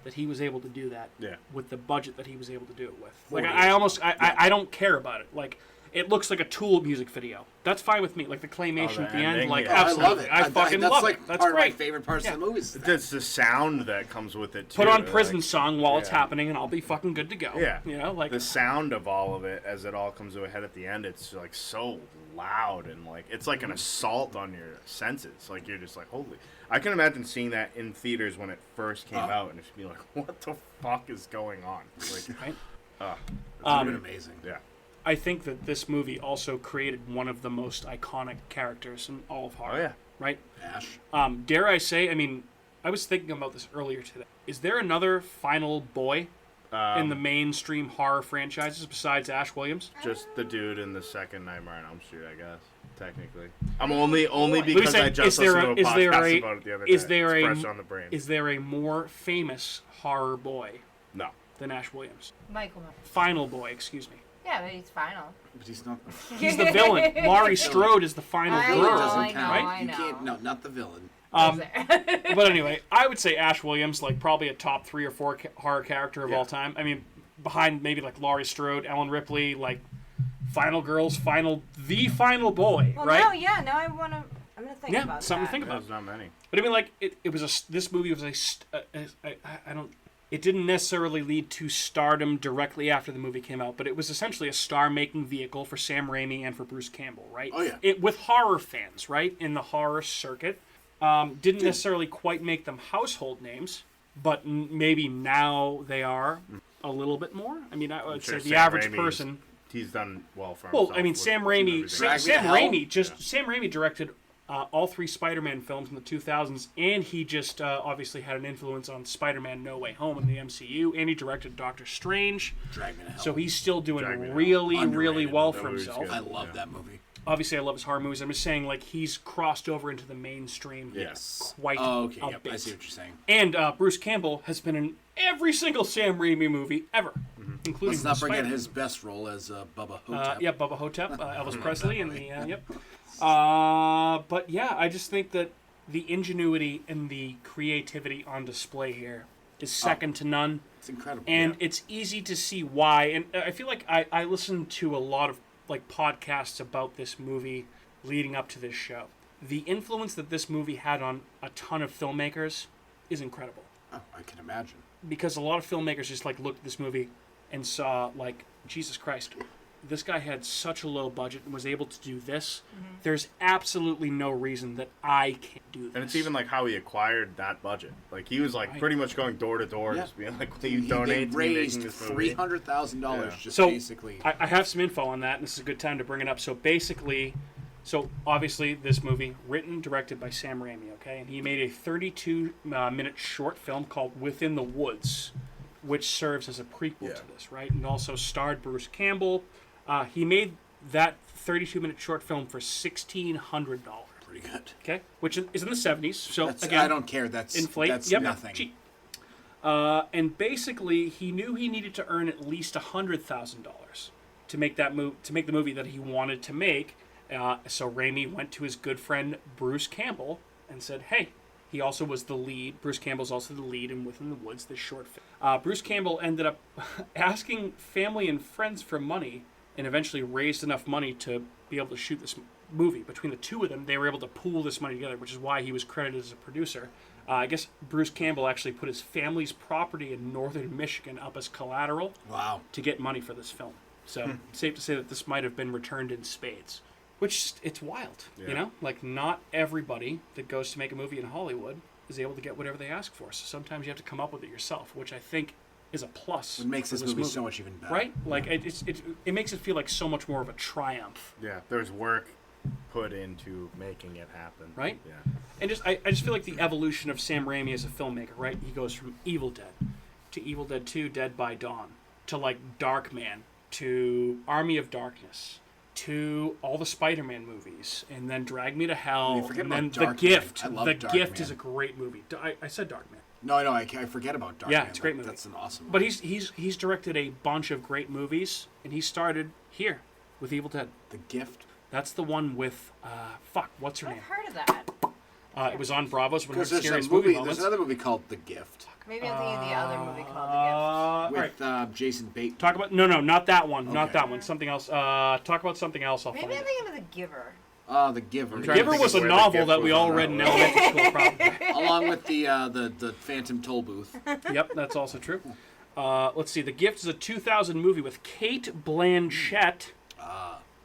that he was able to do that with the budget that he was able to do it with. Like, I don't care about it. Like, it looks like a Tool music video. That's fine with me. Like the claymation at the ending, end, like I absolutely, love it. I fucking that's love like it. That's part great. of my favorite parts of the movies. It's the sound that comes with it, too. Put on Prison like, Song while it's happening, and I'll be fucking good to go. Yeah. Like the sound of all of it as it all comes to a head at the end, it's like so loud and like it's like an assault on your senses. Like you're just like, holy. I can imagine seeing that in theaters when it first came out and just being like, what the fuck is going on? Like, right? It's been amazing. Yeah. I think that this movie also created one of the most iconic characters in all of horror. Oh, yeah. Right? Ash. Dare I say, I mean, I was thinking about this earlier today. Is there another final boy in the mainstream horror franchises besides Ash Williams? Just the dude in the second Nightmare on Elm Street, I guess. Technically, I'm only because I just listened to a podcast about it the other day. It's fresh on the brain. Is there a more famous horror boy No. than Ash Williams? Michael. Final boy, excuse me. Yeah, but he's final. But he's not. He's the villain. Laurie Strode is the final I girl. know, doesn't I count. know, I You know. can't. No, not the villain. But anyway, I would say Ash Williams, like probably a top 3 or 4 horror character of all time. I mean, behind maybe like Laurie Strode, Ellen Ripley, like Final Girls, the final boy, Well, right? now I'm gonna think about that. Something to think about. There's not many. But I mean, like this movie was it didn't necessarily lead to stardom directly after the movie came out, but it was essentially a star-making vehicle for Sam Raimi and for Bruce Campbell, right? Oh, yeah. It with horror fans, right, in the horror circuit. Didn't necessarily quite make them household names, but maybe now they are a little bit more. I mean, I would say the average person. He's done well for Well, himself. I mean, Sam Raimi. Sam Hell. Raimi directed all 3 Spider-Man films in the 2000s, and he just obviously had an influence on Spider-Man: No Way Home in the MCU, and he directed Doctor Strange. Drag Me to Hell. So he's still doing Drag Me to really, Hell. really Underrated. well That for movie's himself. good. I love that movie. Obviously, I love his horror movies. I'm just saying, like, he's crossed over into the mainstream Yes. quite Oh, okay. a Yep. bit. I see what you're saying. And Bruce Campbell has been in every single Sam Raimi movie ever, including Let's not the forget Spider- his best role as Bubba Hotep. Yeah, Bubba Hotep, Elvis Presley, and the yep. But yeah, I just think that the ingenuity and the creativity on display here is second to none, It's incredible. and it's easy to see why. And I feel like I listened to a lot of like podcasts about this movie leading up to this show. The influence that this movie had on a ton of filmmakers is incredible. Oh, I can imagine. Because a lot of filmmakers just like looked at this movie and saw like, Jesus Christ, this guy had such a low budget and was able to do this. There's absolutely no reason that I can't do this. And it's even like how he acquired that budget. Like he was like pretty much going door to door, just being like, "Will you donate to me raised making this movie?" $300,000 just So, basically. I have some info on that, and this is a good time to bring it up. So basically, obviously this movie, written, directed by Sam Raimi, okay? And he made a 32-minute short film called Within the Woods, which serves as a prequel to this, right? And also starred Bruce Campbell. He made that 32-minute short film for $1,600. Pretty good. Okay, which is in the 70s. So That's, again, I don't care. That's inflate. That's Yep, nothing. cheap. And basically, he knew he needed to earn at least $100,000 to make that to make the movie that he wanted to make. So Raimi went to his good friend Bruce Campbell and said, "Hey." He also was the lead. Bruce Campbell's also the lead in Within the Woods, this short film. Bruce Campbell ended up asking family and friends for money and eventually raised enough money to be able to shoot this movie. Between the two of them, they were able to pool this money together, which is why he was credited as a producer. I guess Bruce Campbell actually put his family's property in northern Michigan up as collateral Wow. to get money for this film. So safe to say that this might have been returned in spades. Which, it's wild, you know? Like, not everybody that goes to make a movie in Hollywood is able to get whatever they ask for. So sometimes you have to come up with it yourself, which I think is a plus. It makes this movie so much even better. Right? Like, it makes it feel like so much more of a triumph. Yeah, there's work put into making it happen. Right? Yeah. And I just feel like the evolution of Sam Raimi as a filmmaker, right? He goes from Evil Dead to Evil Dead 2, Dead by Dawn, to, like, Darkman, to Army of Darkness, to all the Spider-Man movies, and then Drag Me to Hell, and then The Gift. The Gift is a great movie. I said Darkman. No, I forget about Darkman. Yeah, it's a great movie. That's an awesome movie. But he's directed a bunch of great movies, and he started here with Evil Dead. The Gift? That's the one with, what's her name? I've heard of that. It was on Bravo's 100 Because Scariest Movie there's Moments. another movie called The Gift. Maybe I'm thinking of the other movie called The Gift. With Jason Bateman. Talk about not that one, not Okay. that one. Something else. Talk about something else. I'll Maybe find I'm it. thinking of The Giver. The Giver. I'm The trying to Giver think was of a where The novel Gift that we was all on read that in list. elementary school, probably. Along with the Phantom Toll Booth. Yep, that's also true. Let's see. The Gift is a 2000 movie with Kate Blanchett,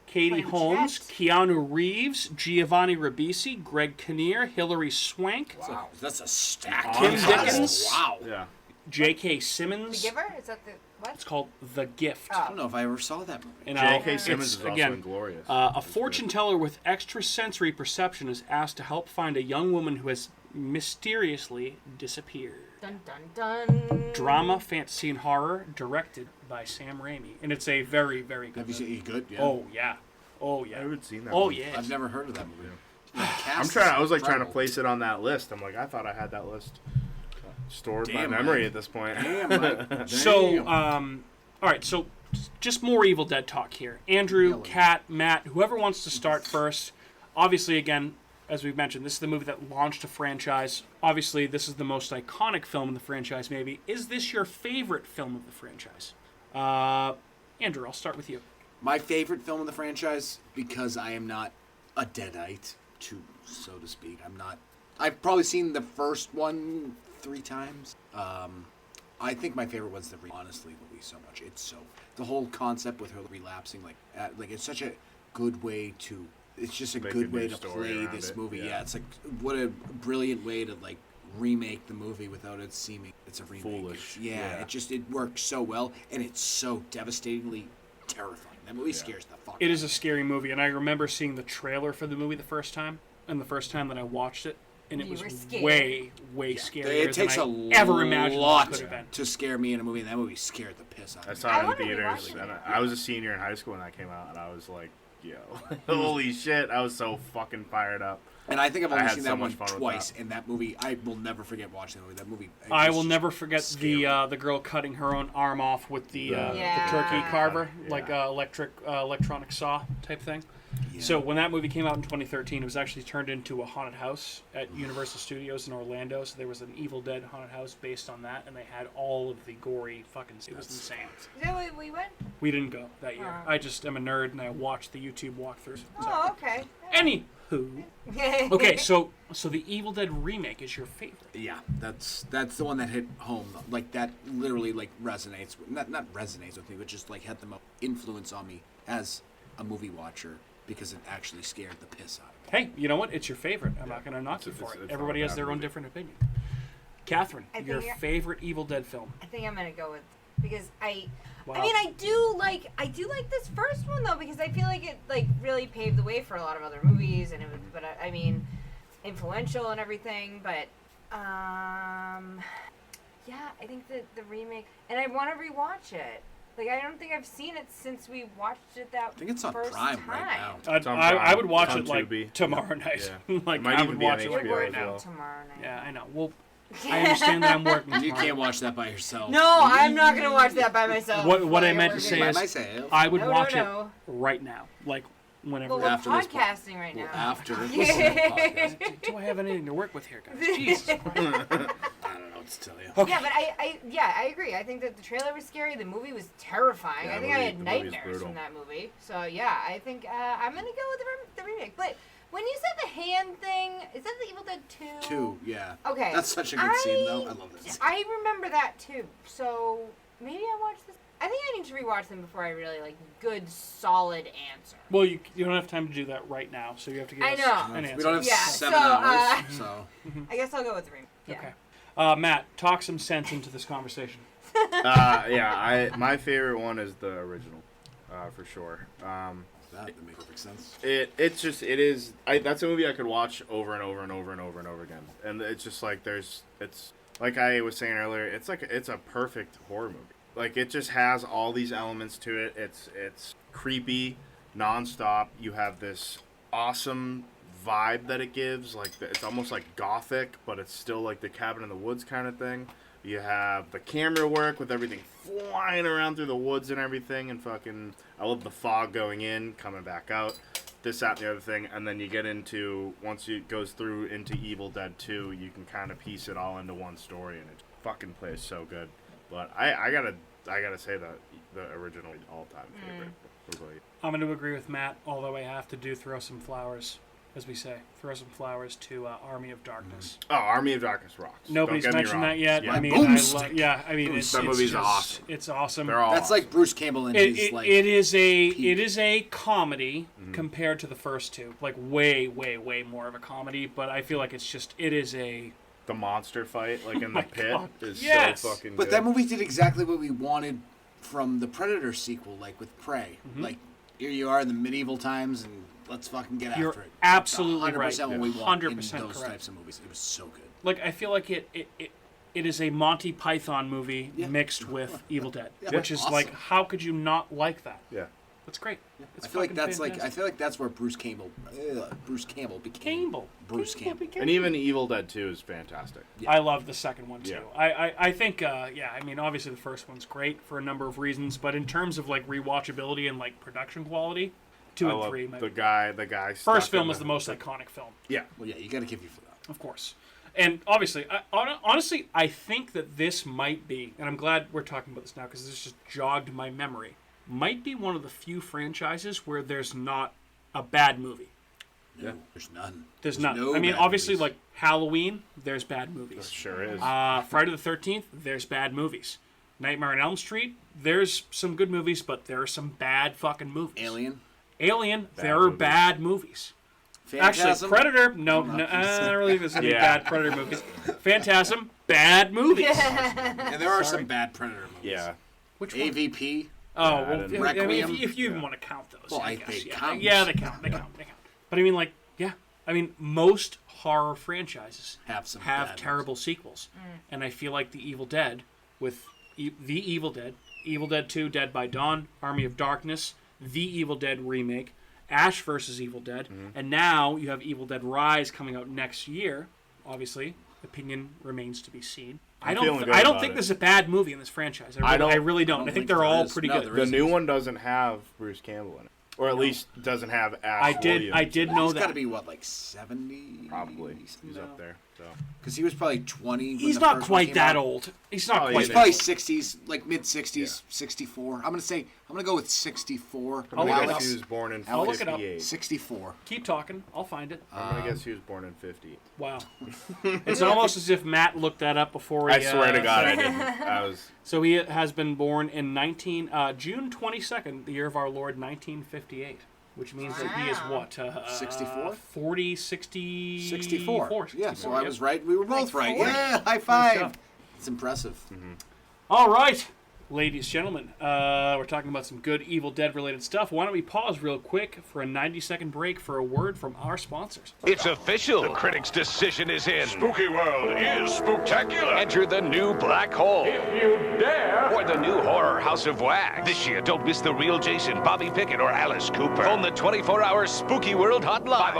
Katie Blanchett. Holmes, Keanu Reeves, Giovanni Ribisi, Greg Kinnear, Hilary Swank, Wow, that's a stack. Kim cast. Dickens. Wow. Yeah. J.K. The Simmons. Giver? Is that the what? It's called The Gift. I don't know if I ever saw that movie. And J.K. it's, Simmons is also again, Inglorious. a That's fortune good. teller with extrasensory perception is asked to help find a young woman who has mysteriously disappeared. Dun dun dun. Drama, fantasy, and horror, directed by Sam Raimi, and it's a very, very good. Have you movie. seen it? Good? Yeah. Oh yeah, oh yeah. I haven't seen that. Oh one. yeah. I've never heard of that movie. I'm trying. I was like trying to place it on that list. I'm like, I thought I had that list stored by Damn, memory Mike. at this point. Damn, Mike. So, Damn. all right. So, just more Evil Dead talk here. Andrew, Yellow. Kat, Matt, whoever wants to start first. Obviously, again, as we've mentioned, this is the movie that launched a franchise. Obviously, this is the most iconic film in the franchise. Maybe is this your favorite film of the franchise? Andrew, I'll start with you. My favorite film in the franchise, because I am not a Deadite, so to speak. I've probably seen the first one 3 times. I think my favorite one's honestly, movie so much. The whole concept with her relapsing, like it's such a good way to. It's just a Make good a new way to story play around this it, movie. yeah. Yeah, it's like what a brilliant way to remake the movie without it seeming it's a remake. Foolish. Yeah, it works so well, and it's so devastatingly terrifying. That movie scares the fuck. It is a scary movie, and I remember seeing the trailer for the movie the first time, and the first time that I watched it, and it You was were scared. way scarier It takes than a I ever imagined lot it could have been. to scare me in a movie, and that movie scared the piss out I of me. saw I it in wanna theaters, rewatch and it. I was a senior in high school when that came out, and I was like, yo, holy shit, I was so fucking fired up. And I think I've I only had seen so that much one fun with twice, that. and that movie, I will never forget watching that movie. I It's will just never forget scary. the girl cutting her own arm off with the Yeah. turkey carver, Yeah. like electronic saw type thing. Yeah. So when that movie came out in 2013, it was actually turned into a haunted house at Universal Studios in Orlando. So there was an Evil Dead haunted house based on that, and they had all of the gory fucking. It was insane. Is that where we went? We didn't go that year. Oh. I just am a nerd, and I watched the YouTube walkthroughs. Oh, okay. Anywho, okay, so the Evil Dead remake is your favorite. Yeah, that's the one that hit home. Like that literally resonates. Not resonates with me, but just had the most influence on me as a movie watcher because it actually scared the piss out of me. Hey, you know what? It's your favorite. I'm not going to knock you for it. it's Everybody not a has bad their own movie. different opinion. Catherine, I think your I- favorite Evil Dead film? I think I'm gonna go with because Wow. I mean, I do like this first one though because I feel like it really paved the way for a lot of other movies and it was, but I mean, influential and everything. But yeah, I think that the remake and I want to rewatch it. Like I don't think I've seen it since we watched it that I think it's on first Prime time. right now. I'd- It's on I Prime. would watch It's it on like Tubi. tomorrow night. Yeah. Like It might I even would be on watch it like HBO You're right as working now. well. tomorrow night. Yeah, I know. Well, I understand that I'm working. You tomorrow. can't watch that by yourself. No, I'm not gonna watch that by myself. What I While meant you're to say working. is- By myself. I would No, watch no. it right now, like whenever. Well, we're After this podcasting right Well, now. after this podcast. Do I have anything to work with here, guys? Jesus. I don't know what to tell you. Okay. Yeah, but I agree. I think that the trailer was scary. The movie was terrifying. Yeah, I think I had the movie's nightmares brutal. from that movie. So yeah, I think I'm gonna go with the remake. But when you said the hand thing, is that the Evil Dead 2? 2, yeah. Okay. That's such a good scene, though. I love that scene. I remember that too. So maybe I watched this. I think I need to rewatch them before I really good solid answer. Well, you don't have time to do that right now, so you have to give I us know. an answer. We don't have Yeah, 7 so, hours, so... I guess I'll go with the remake. Yeah. Okay. Matt, talk some sense into this conversation. My favorite one is the original, for sure. That makes perfect sense. That's a movie I could watch over and over and over and over and over again. And it's just like it's like I was saying earlier, it's a perfect horror movie. Like it just has all these elements to it. It's creepy, nonstop. You have this awesome vibe that it gives. Like it's almost like gothic, but it's still like the cabin in the woods kind of thing. You have the camera work with everything flying around through the woods and everything, and I love the fog going in, coming back out, this, that, and the other thing, and then you get into, once it goes through into Evil Dead 2, you can kind of piece it all into one story, and it fucking plays so good. But I gotta say that the original all-time favorite. What about you? I'm going to agree with Matt, although I have to throw some flowers, as we say. Throw some flowers to Army of Darkness. Oh, Army of Darkness rocks. Nobody's mentioned that yet. Yeah. I mean, That movie's awesome. It's awesome. They're all That's like Bruce Campbell in his, like... It is a comedy compared to the first two. Like, way, way, way more of a comedy, but I feel like it is a... The monster fight, like in the pit, is so fucking good. But that movie did exactly what we wanted from the Predator sequel, like with Prey. Like, here you are in the medieval times, and let's fucking get after it. Absolutely 100% right. what we want 100% in those correct. types of movies. It was so good. Like, I feel like it is a Monty Python movie mixed with Evil Dead, which is awesome. like, how could you not like that? Yeah. That's great. It's I feel like that's fantastic. I feel like that's where Bruce Campbell became Bruce Campbell. And even Evil Dead 2 is fantastic. Yeah. I love the second one too. Yeah. I think I mean, obviously the first one's great for a number of reasons, but in terms of like rewatchability and like production quality, 2 and 3 might the be. guy First film is the most iconic film, Yeah. Well, yeah, you got to give you for that. of course. And obviously, honestly, I think that this might be, and I'm glad we're talking about this now because this just jogged my memory, might be one of the few franchises where there's not a bad movie. No, there's none. There's none. no I mean, bad obviously, movies. like Halloween, there's bad movies. Sure is. Friday the 13th, there's bad movies. Nightmare on Elm Street, there's some good movies, but there are some bad fucking movies. Alien, there are movies. bad movies. Phantasm. Actually, Predator, no, I don't really think there's any bad Predator movies. Phantasm, bad movies. And there are some bad Predator movies. Yeah. Which one? AVP. Oh, well, I mean, Requiem. if you even want to count those, Well, I guess. they Yeah, count. yeah, they count. But I mean, like, I mean, most horror franchises Have some have bad terrible sequels, and I feel like the Evil Dead, with the Evil Dead, Evil Dead 2, Dead by Dawn, Army of Darkness, the Evil Dead remake, Ash vs. Evil Dead, and now you have Evil Dead Rise coming out next year. Obviously, opinion remains to be seen. I don't think there's a bad movie in this franchise. I really don't. I think they're all pretty good. The new one doesn't have Bruce Campbell in it. Or at least doesn't have Ash Williams. I did know He's that. got to be, what, like 70? Probably. He's up there. So. Because he was probably 20 when He's the not first one quite came that out. old. He's not Oh, quite He's that probably old. 60s, like mid-60s, 64. I'm going to go with 64. I'll look it up. guess he was born in I'll look it up. 58. 64. Keep talking. I'll find it. I'm going to guess he was born in 50. Wow. It's almost as if Matt looked that up before he... I swear to God I didn't. I was... So he has been born in June 22nd, the year of our Lord, 1958. Which means that he is what? 64? 40, 60... 64. Yeah, so I yep. was right. We were both Like right. 40. Yeah, high five. It's impressive. All right, ladies, gentlemen. We're talking about some good Evil Dead related stuff. Why don't we pause real quick for a 90-second break for a word from our sponsors. It's official. The critics' decision is in. Spooky World is spooktacular. Enter the new black hole. If you dare. Or the new horror House of Wax. This year, don't miss the real Jason, Bobby Pickett, or Alice Cooper. Phone the 24-hour Spooky World hotline.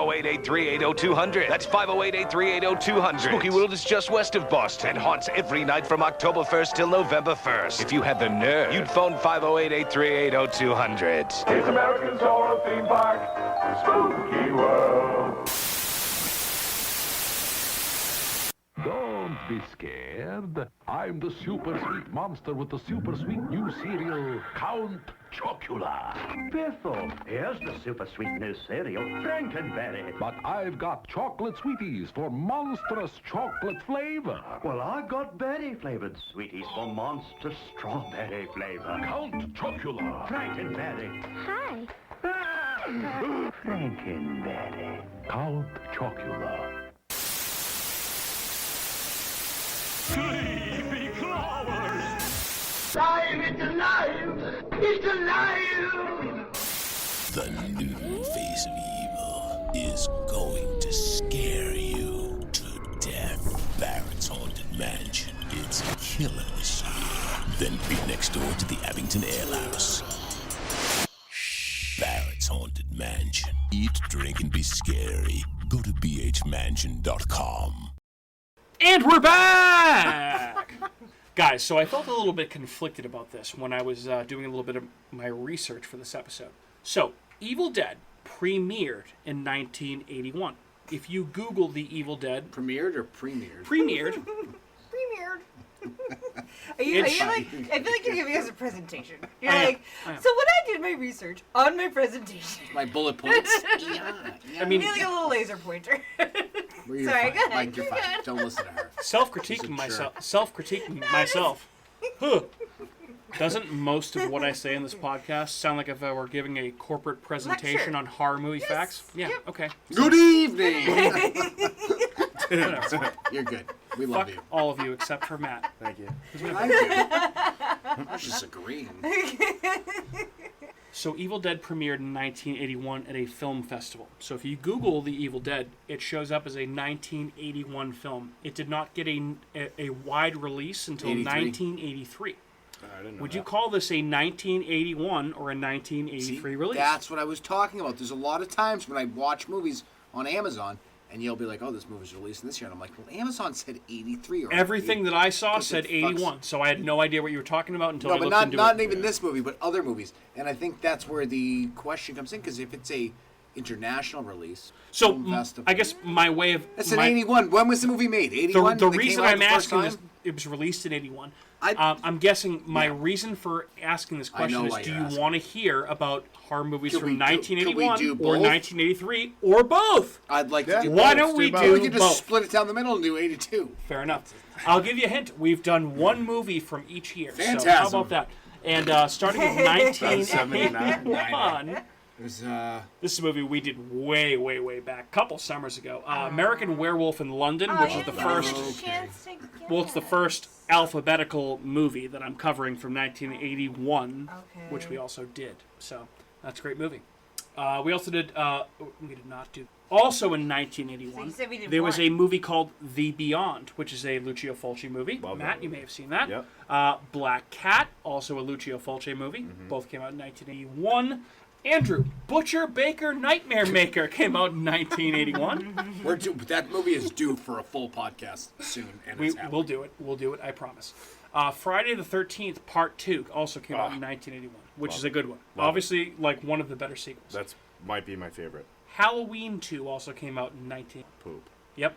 508-838-0200. That's 508-838-0200. Spooky World is just west of Boston and haunts every night from October 1st till November 1st. If you had the nerve, you'd phone 508-838-0200. It's America's horror theme park, Spooky World. Don't be scared. I'm the super sweet monster with the super sweet new cereal, Count Chocula. Biffle, here's the super sweet new cereal, Frankenberry. But I've got chocolate sweeties for monstrous chocolate flavor. Well, I've got berry-flavored sweeties for monster strawberry flavor. Count Chocula. Frankenberry. Hi. Frankenberry. Count Chocula. Sleepy clovers. It's alive! It's alive! The new face of evil is going to scare you to death. Barrett's Haunted Mansion. It's a killer this year. Then be next door to the Abington Ale House. Barrett's Haunted Mansion. Eat, drink, and be scary. Go to bhmansion.com. And we're back! Guys, so I felt a little bit conflicted about this when I was doing a little bit of my research for this episode. So, Evil Dead premiered in 1981. If you Google the Evil Dead... Premiered or premiered? Premiered. Are you like, I feel like you're giving us a presentation. You're like, so when I did my research on my presentation. My bullet points. I mean, you're like a little laser pointer. Sorry, go ahead. Mike, you're fine. Don't listen to her. Self-critiquing myself. Huh. Doesn't most of what I say in this podcast sound like if I were giving a corporate presentation Lecture. on horror movie facts? Yeah, Yep. okay. Good evening! You're good. We love Fuck you. all of you except for Matt. Thank you. I do. I was just agreeing. So Evil Dead premiered in 1981 at a film festival. So if you Google The Evil Dead, it shows up as a 1981 film. It did not get a wide release until 1983. I didn't know Would that. you call this a 1981 or a 1983 release? That's what I was talking about. There's a lot of times when I watch movies on Amazon, and you'll be like, oh, this movie's released this year. And I'm like, well, Amazon said 83. Or Everything that I saw Because said it fucks- 81, so I had no idea what you were talking about until I No, but looked into not it. even this movie, but other movies. And I think that's where the question comes in, because if it's a international release, So film festival, I guess my way of... it's an 81. When was the movie made? The 81? reason I'm asking this, it was released in 81. I'm guessing my reason for asking this question is, why do you're you asking. want to hear about horror movies Could from we do 1981 both? or 1983 or both? I'd like to do Why both. don't we both. do We could just both? split it down the middle and do 82. Fair enough. I'll give you a hint. We've done one movie from each year. So how Phantasm. about that? And starting with 1981, There's this is a movie we did way, way, way back, a couple summers ago. American Werewolf in London, which is the first... Well, it's the first alphabetical movie that I'm covering from 1981, which we also did. So that's a great movie. We also did. We did not do. Also in 1981, So you said we did there was one. a movie called The Beyond, which is a Lucio Fulci movie. Love Matt, that you may have seen that. Yep. Black Cat, also a Lucio Fulci movie. Both came out in 1981. Andrew, Butcher, Baker, Nightmare Maker came out in 1981. that movie is due for a full podcast soon, and it's happening. We'll do it. We'll do it. I promise. Friday the 13th, Part 2, also came out in 1981, which is a good one. Obviously, like one of the better sequels. That's might be my favorite. Halloween 2 also came out in 19... Poop. Yep.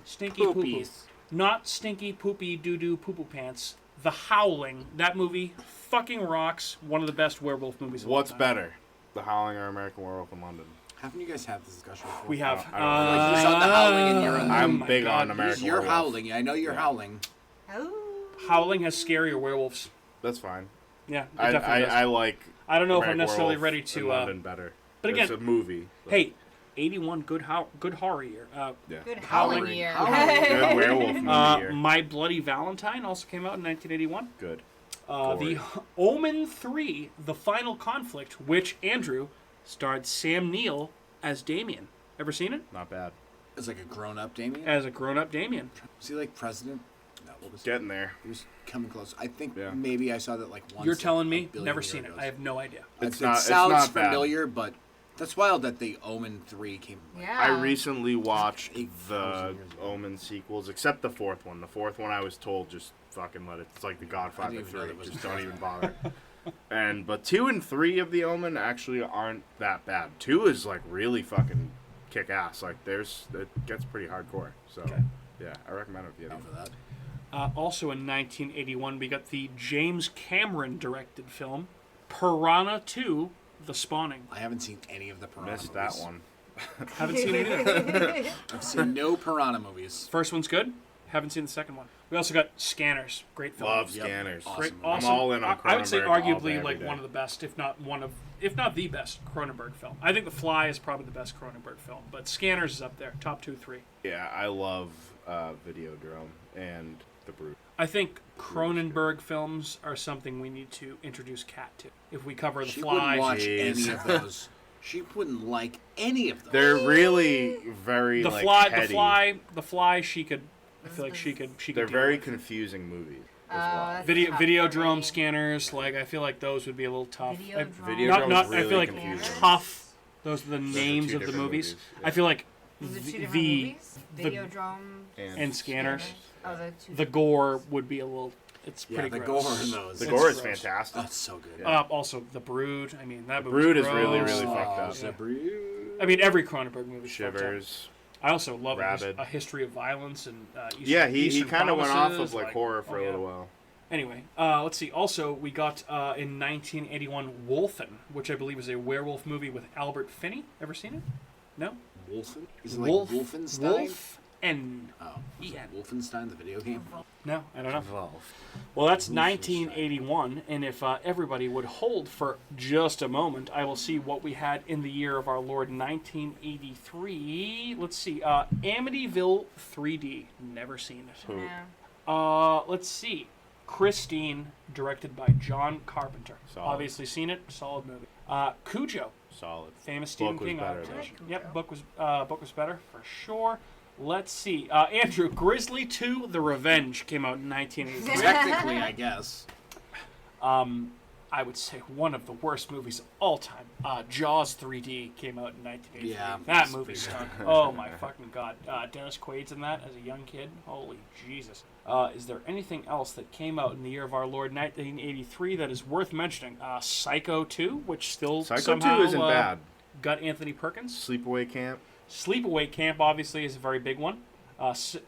Stinky poo-poo. Not stinky poopy doo-doo poo-poo pants. The Howling. That movie fucking rocks. One of the best werewolf movies of all What's time. better, The Howling or American Werewolf in London? Haven't you guys had this discussion before? We have. I don't know. He's on the Howling and you're on the... I'm my big God. on American You're Werewolf. howling. I know you're howling. Howling has scarier werewolves. That's fine. Yeah, it I definitely does. like. I don't know if I'm American necessarily Werewolf ready in to... London better. but again, It's a movie. But hey, 81, good horror year. yeah. Good Howling. Howling year. Good werewolf movie here. My Bloody Valentine also came out in 1981. Good. The Omen 3, The Final Conflict, which, Andrew, starred Sam Neill as Damien. Ever seen it? Not bad. It's like a grown-up Damien. As a grown-up Damien. Was he like president? No, what was Getting there. He was coming close. I think Yeah. maybe I saw that like once. You're telling a me? billion Never years seen it. ago. I have no idea. It's It not. sounds it's not bad. familiar, but that's wild that the Omen 3 came. Yeah. I recently watched 8,000 the years ago. Omen sequels, except the fourth one. The fourth one I was told just fucking let it. It's like the Godfather even know 3. that was Just don't even bother. But 2 and 3 of the Omen actually aren't that bad. 2 is like really fucking kick ass. Like it gets pretty hardcore. So Yeah, I recommend it if you Go haven't. for that. Also in 1981, we got the James Cameron directed film Piranha 2: The Spawning. I haven't seen any of the Piranha Missed movies. that one. Haven't seen it either. I've seen no Piranha movies. First one's good. Haven't seen the second one. We also got Scanners. Great film. Love Yep. Scanners. Awesome. Great, movie. awesome. I'm all in on I would say Cronenberg all arguably day, every like day. one of the best, if not the best Cronenberg film. I think The Fly is probably the best Cronenberg film, but Scanners is up there, top 2, 3. Yeah, I love Videodrome and The Brood. I think Cronenberg films are something we need to introduce Kat to. If we cover The She Fly, wouldn't watch Jeez. any of those. She wouldn't like any of those. They're really very The like Fly, heady. The Fly. She could. I feel like she could. They're deal very with. confusing movies as Oh, well. that's Video, tough Videodrome, for me. Scanners. Like I feel like those would be a little tough. Videodrome. Not. really I feel like confusing. tough. Those are the are names two of the different movies. movies, I feel like Was it two different the movies? the- Videodrome and Scanners. Oh, the two. The gore would be a little. It's Yeah, pretty the gross. gore in those. The It's gore is gross. fantastic. Oh, it's so good. Also, The Brood. I mean, that movie. Brood is really, gross. really fucked up. The Brood. I mean, every Cronenberg movie. Shivers. I also love Rabid. A History of Violence and Yeah, he Eastern kind of went off Promises, of like horror for a little while. Anyway, let's see. Also, we got in 1981 Wolfen, which I believe is a werewolf movie with Albert Finney. Ever seen it? No? Wolfen? Is it like Wolf, Wolfenstein? Wolfen. Oh, is it Yeah. Wolfenstein, the video game? No, I don't know. Well, that's 1981, and if everybody would hold for just a moment, I will see what we had in the year of our Lord 1983. Let's see. Amityville 3D. Never seen it. No. Let's see. Christine, directed by John Carpenter. Solid. Obviously seen it. Solid movie. Cujo, Solid. famous Stephen Book was King better, adaptation. though. Yep, book was better for sure. Let's see. Andrew, Grizzly 2: The Revenge came out in 1983. Technically, I guess. I would say one of the worst movies of all time. Jaws 3D came out in 1983. Yeah, that that's movie big. stunk. Oh my fucking god. Dennis Quaid's in that as a young kid. Holy Jesus. Is there anything else that came out in the year of our Lord 1983 that is worth mentioning? Psycho 2, which still Psycho somehow 2 isn't bad. got Anthony Perkins. Sleepaway Camp. Sleepaway Camp obviously is a very big one.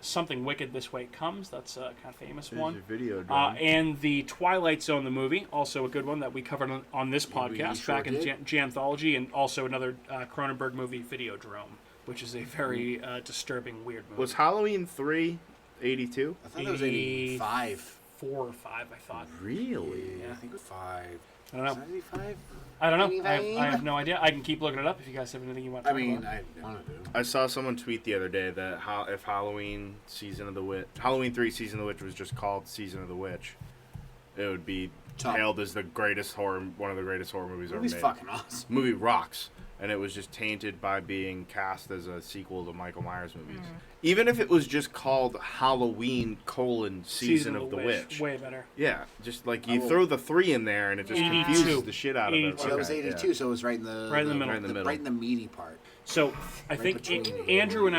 Something Wicked This Way Comes. That's a kind of famous There's one. your video And the Twilight Zone, the movie, also a good one that we covered on this We podcast sure back in did. Janthology, and also another Cronenberg movie, Videodrome, which is a very disturbing, weird movie. Was Halloween 3 82? I thought it was 85. 4 or 5, I thought. Really? Yeah, I think it was 5. I don't know. Is that 85? I don't know. I 85? have no idea. I can keep looking it up if you guys have anything you want to I talk mean, about. I want to do. I saw someone tweet the other day that if Halloween Halloween 3 Season of the Witch was just called Season of the Witch, it would be Top. hailed as one of the greatest horror movies ever Movie's made. fucking awesome. Movie rocks, and it was just tainted by being cast as a sequel to Michael Myers movies. Even if it was just called Halloween: Season of the Witch. Way better. Yeah, just like you Oh. throw the 3 in there, and it just 82. confuses the shit out of it. 82. Well, that was Okay, 82, yeah. so it was right in the Right in the middle. Right in the middle. Right in the meaty part. So I think between Andrew and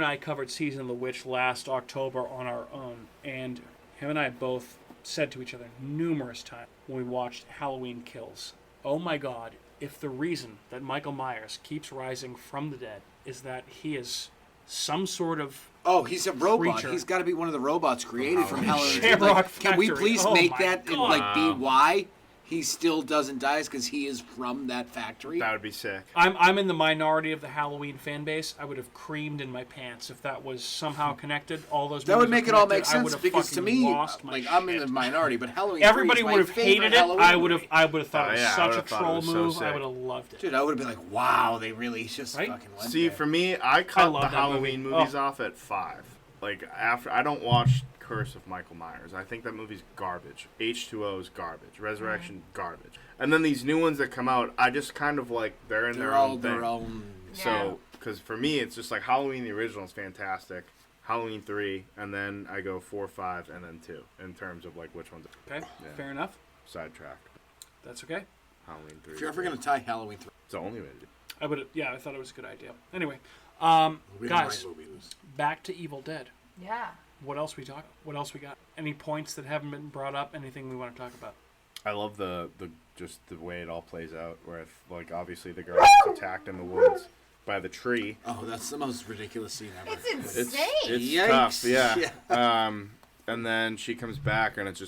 I covered Season of the Witch last October on our own, and him and I both said to each other numerous times when we watched Halloween Kills, "Oh my God! If the reason that Michael Myers keeps rising from the dead is that he is some sort of Oh, he's a robot. Creature. He's got to be one of the robots created from Hell and Shamrock Can we Factory. please Oh make my that God. like be why he still doesn't die? Because he is from that factory. That would be sick. I'm in the minority of the Halloween fan base. I would have creamed in my pants if that was somehow connected. All those That would movies make are it all make connected. I would sense have because to fucking me, lost my like I'm in shit. the minority, but Halloween. Everybody 3 is would my have hated favorite it. Halloween I would have movie. thought it was yeah, I such would a have thought it troll was so move. I sick. would have loved it. Dude, I would have been like, wow, they really just Right? fucking went See, there. for me, I cut love the that Halloween movie. movies Oh. off at 5. Like after, I don't watch Curse of Michael Myers. I think that movie's garbage. H2O is garbage. Resurrection garbage. And then these new ones that come out, I just kind of like they're in they're their all own their thing. own. So, because for me, it's just like Halloween the original is fantastic. Halloween 3, and then I go 4, 5, and then 2 in terms of like which ones. Okay, Yeah. fair enough. Sidetracked. That's okay. Halloween 3. If you're ever gonna tie Halloween 3, it's the only way to do it. I would. Yeah, I thought it was a good idea. Anyway, we don't guys, write movies. back to Evil Dead. Yeah. What else we talk? What else we got? Any points that haven't been brought up? Anything we want to talk about? I love the just the way it all plays out. Where like obviously the girl gets attacked in the woods, by the tree. Oh, that's the most ridiculous scene ever. It's insane. It's Yikes. tough, yeah. Yeah. And then she comes back, and it's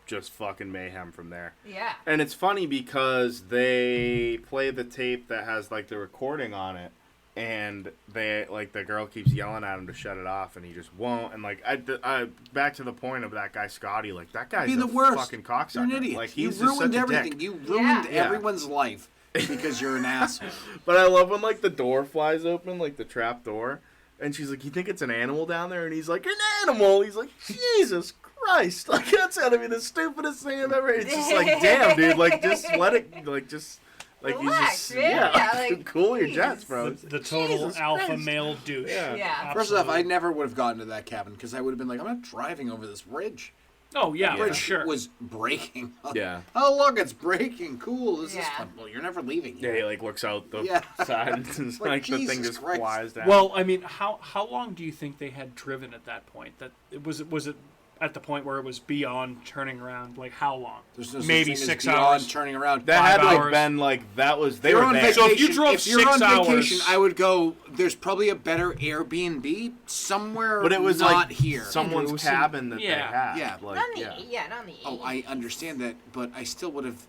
just fucking mayhem from there. Yeah. And it's funny because they play the tape that has like the recording on it, and they like the girl keeps yelling at him to shut it off, and he just won't. And like I back to the point of that guy Scotty, like that guy's the worst. fucking cocksucker. You're an idiot. Like You he's just ruined such a everything. dick. You ruined Yeah. everyone's life because you're an asshole. But I love when like the door flies open, like the trap door, and she's like, "You think it's an animal down there?" And he's like, "An animal." He's like, "Jesus Christ!" Like that's gotta be the stupidest thing I've ever. It's just like, damn, dude. Like just let it. Like just. Like Relax, he's just man. yeah, Like, cool your please. jets, bro. The total Jesus alpha Christ. male douche. Yeah. First off, I Absolutely. never would have gotten to that cabin because I would have been like, I'm not driving over this bridge. Oh yeah, The bridge for sure. was breaking. Yeah. Oh, look, it's breaking. Cool. This is Yeah. fun. Well, you're never leaving Yeah, here. he like looks out the Yeah. side and it's Like, like the thing Jesus just Christ. flies down. Well, I mean, how long do you think they had driven at that point? That was it at the point where it was beyond turning around? Like how long? There's no such Maybe thing as 6 beyond hours. turning around. that 5 had like hours. been like that was they If you're were on there. vacation, So if you drove if you're 6 on hours- vacation, I would go. There's probably a better Airbnb somewhere. But it was not like here. someone's It was cabin that yeah. they had. Yeah. Like, Not on the yeah. not on the Oh, I understand that, but I still would have.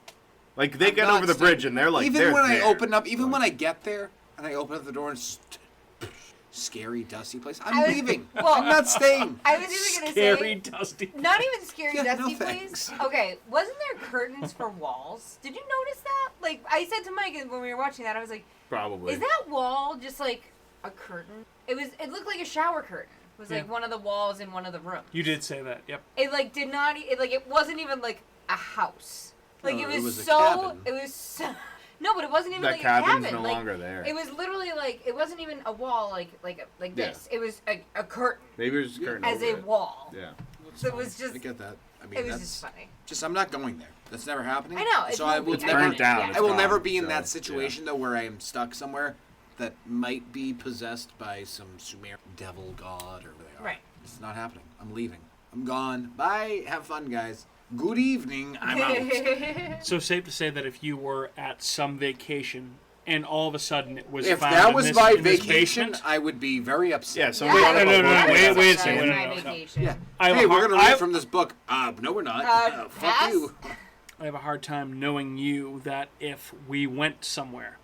Like they get not over the staying- bridge and they're like even they're when there. I open up, even when I get there and I open up the door and scary, dusty place. I'm leaving. well, I'm not staying. I was even gonna Scary, say, dusty. not even scary, Yeah, no dusty thanks. place. Okay, wasn't there curtains for walls? Did you notice that? Like I said to Mike when we were watching that, I was like, Probably. "Is that wall just like a curtain?" It looked like a shower curtain. It was like Yeah. one of the walls in one of the rooms. You did say that. Yep. It like did not. It wasn't even like a house. Like No, it it was was a so. cabin. It was so. No, but it wasn't even That like a cabin's cabin. no like, longer there. It was literally like it wasn't even a wall like Yeah. this. It was a curtain Maybe it was just curtain as over a it. wall. Yeah. So it was just. I get that. I mean, It was that's just funny. just I'm not going there. That's never happening. I know, it's So I not will being- never. Burnt down. Yeah. It's I will gone, never be in so, that situation though, where I am stuck somewhere that might be possessed by some Sumerian devil god or whatever they are. Right. It's not happening. I'm leaving. I'm gone. Bye. Have fun, guys. Good evening. I'm out. So safe to say that if you were at some vacation and all of a sudden it was If found that in was this, my in this vacation, basement, I would be very upset. Yeah, Yeah, somebody I no, no, think no, that's wait a my second, vacation. Yeah. I have Hey, a we're hard- gonna I read have- from this book. No, we're not. Fuck pass? you. I have a hard time knowing you that if we went somewhere,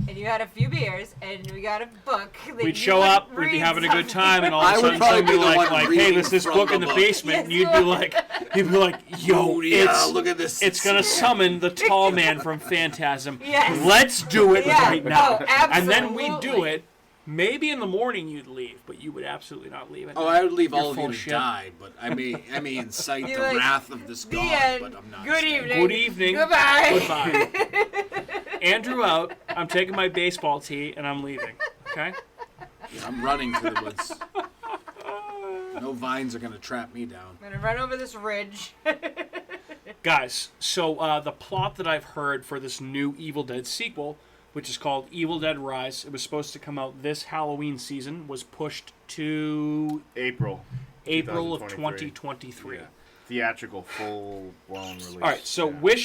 And you had a few beers, and we got a book. that we'd you show would up, we'd be read having a good something. time, and all I of a would sudden probably somebody be the like, one hey, reading there's this from book the in the book. basement, Yes, and you you'd be would. like, yo, it's look at this. it's gonna summon the tall man from Phantasm. Yes. Let's do it Yeah. right now. Oh, And then we'd do absolutely. it. Maybe in the morning you'd leave, but you would absolutely not leave it. Oh, I would leave You're all of full you to shit. die, but I may incite You're the like, wrath of this the god, end. but I'm not. Good staying. evening. Good evening. Goodbye. Goodbye. Andrew out. I'm taking my baseball tee and I'm leaving. Okay? Yeah, I'm running to the woods. No vines are gonna trap me down. I'm gonna run over this ridge. Guys, so the plot that I've heard for this new Evil Dead sequel, which is called Evil Dead Rise, it was supposed to come out this Halloween season, was pushed to April April of 2023. 2023. Yeah. Theatrical, full-blown release. All right, so yeah.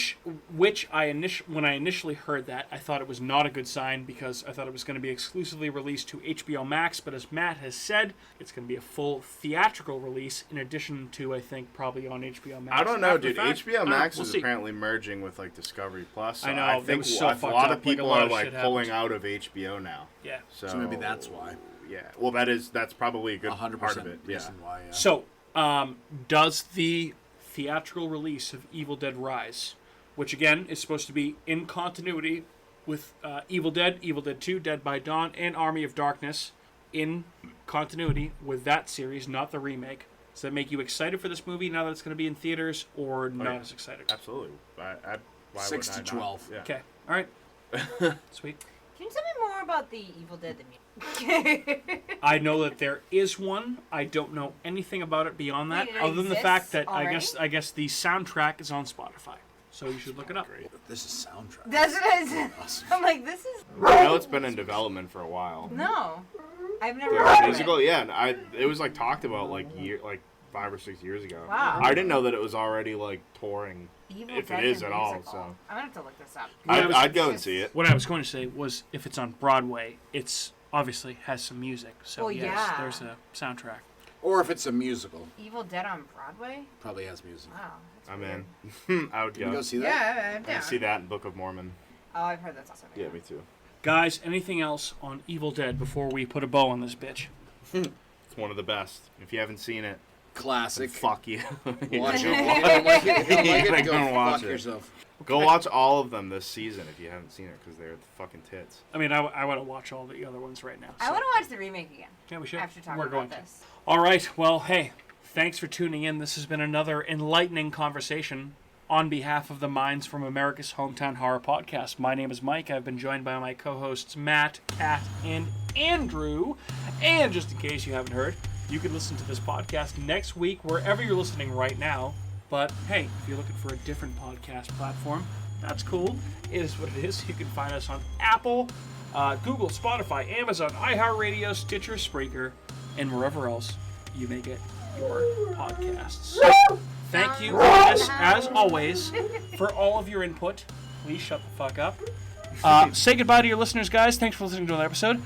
when I initially heard that, I thought it was not a good sign because I thought it was going to be exclusively released to HBO Max, but as Matt has said, it's going to be a full theatrical release in addition to, I think, probably on HBO Max. I don't know, after the dude. fact. HBO Max we'll is see. apparently merging with like Discovery Plus. So I know, I that think was so a fucked lot up, of like, a people lot are of like shit pulling happened. out of HBO now. Yeah. So maybe that's why. Yeah. Well, that's probably a good 100% part of it. Yeah. reason why. Yeah. So, does the theatrical release of Evil Dead Rise, which again is supposed to be in continuity with Evil Dead, Evil Dead 2, Dead by Dawn, and Army of Darkness, in continuity with that series, not the remake, does that make you excited for this movie now that it's going to be in theaters, or not yeah. as excited? Absolutely. Why 6 to wouldn't I not? 12. Yeah. Okay, all right. Sweet. Can you tell me more about the Evil Dead the music? I know that there is one. I don't know anything about it beyond that, Wait, it other than the exists fact that already? I guess the soundtrack is on Spotify, so you should look it up. This is soundtrack. That's what I said. Awesome. I'm like, this is I know it's been in development for a while. no. I've never Yeah, heard of musical, it. yeah. And it was like talked about like 5 or 6 years ago. Wow. I didn't know that it was already like touring Evil if Dead it is the at all. musical. So I'm gonna have to look this up. I'd go and see it. What I was going to say was, if it's on Broadway, it's obviously has some music. So Well, yes, yeah. there's a soundtrack. Or if it's a musical, Evil Dead on Broadway? probably has music. Wow. That's I'm weird. in. I would Can you go. go see that? Yeah, I'm I'd down. see that in Book of Mormon. Oh, I've heard that's awesome. Yeah, me too. Guys, anything else on Evil Dead before we put a bow on this bitch? It's one of the best. If you haven't seen it, Classic. fuck you. Watch it. If you don't like it, You're go gonna watch fuck it. yourself. Go watch all of them this season if you haven't seen it, because they're the fucking tits. I mean, I want to watch all the other ones right now. I so- want to watch the remake again. Yeah, we should. After talking We're going about to. this. All right. Well, hey, thanks for tuning in. This has been another enlightening conversation on behalf of the Minds from America's Hometown Horror Podcast. My name is Mike. I've been joined by my co-hosts Matt, Kat, and Andrew. And just in case you haven't heard, you can listen to this podcast next week wherever you're listening right now. But hey, if you're looking for a different podcast platform, that's cool. It is what it is. You can find us on Apple, Google, Spotify, Amazon, iHeartRadio, Stitcher, Spreaker, and wherever else you may get your podcasts. Thank you, as always, for all of your input. Please shut the fuck up. Say goodbye to your listeners, guys. Thanks for listening to another episode.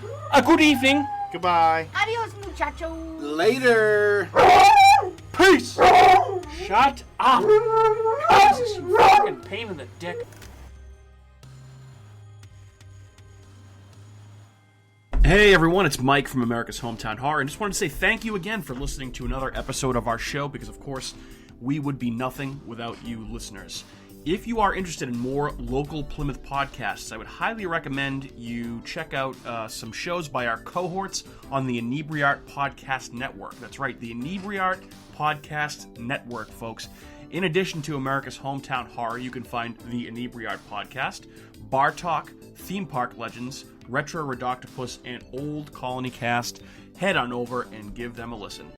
Good evening. Goodbye. Adios, muchacho. Later. Peace. Shut up. Jesus, you fucking pain in the dick. Hey everyone, it's Mike from America's Hometown Horror, and just wanted to say thank you again for listening to another episode of our show, because of course, we would be nothing without you listeners. If you are interested in more local Plymouth podcasts, I would highly recommend you check out some shows by our cohorts on the Inebriart Podcast Network. That's right, the Inebriart Podcast Network, folks. In addition to America's Hometown Horror, you can find the Inebriart Podcast, Bar Talk, Theme Park Legends, Retro Redoctopus, and Old Colony Cast. Head on over and give them a listen.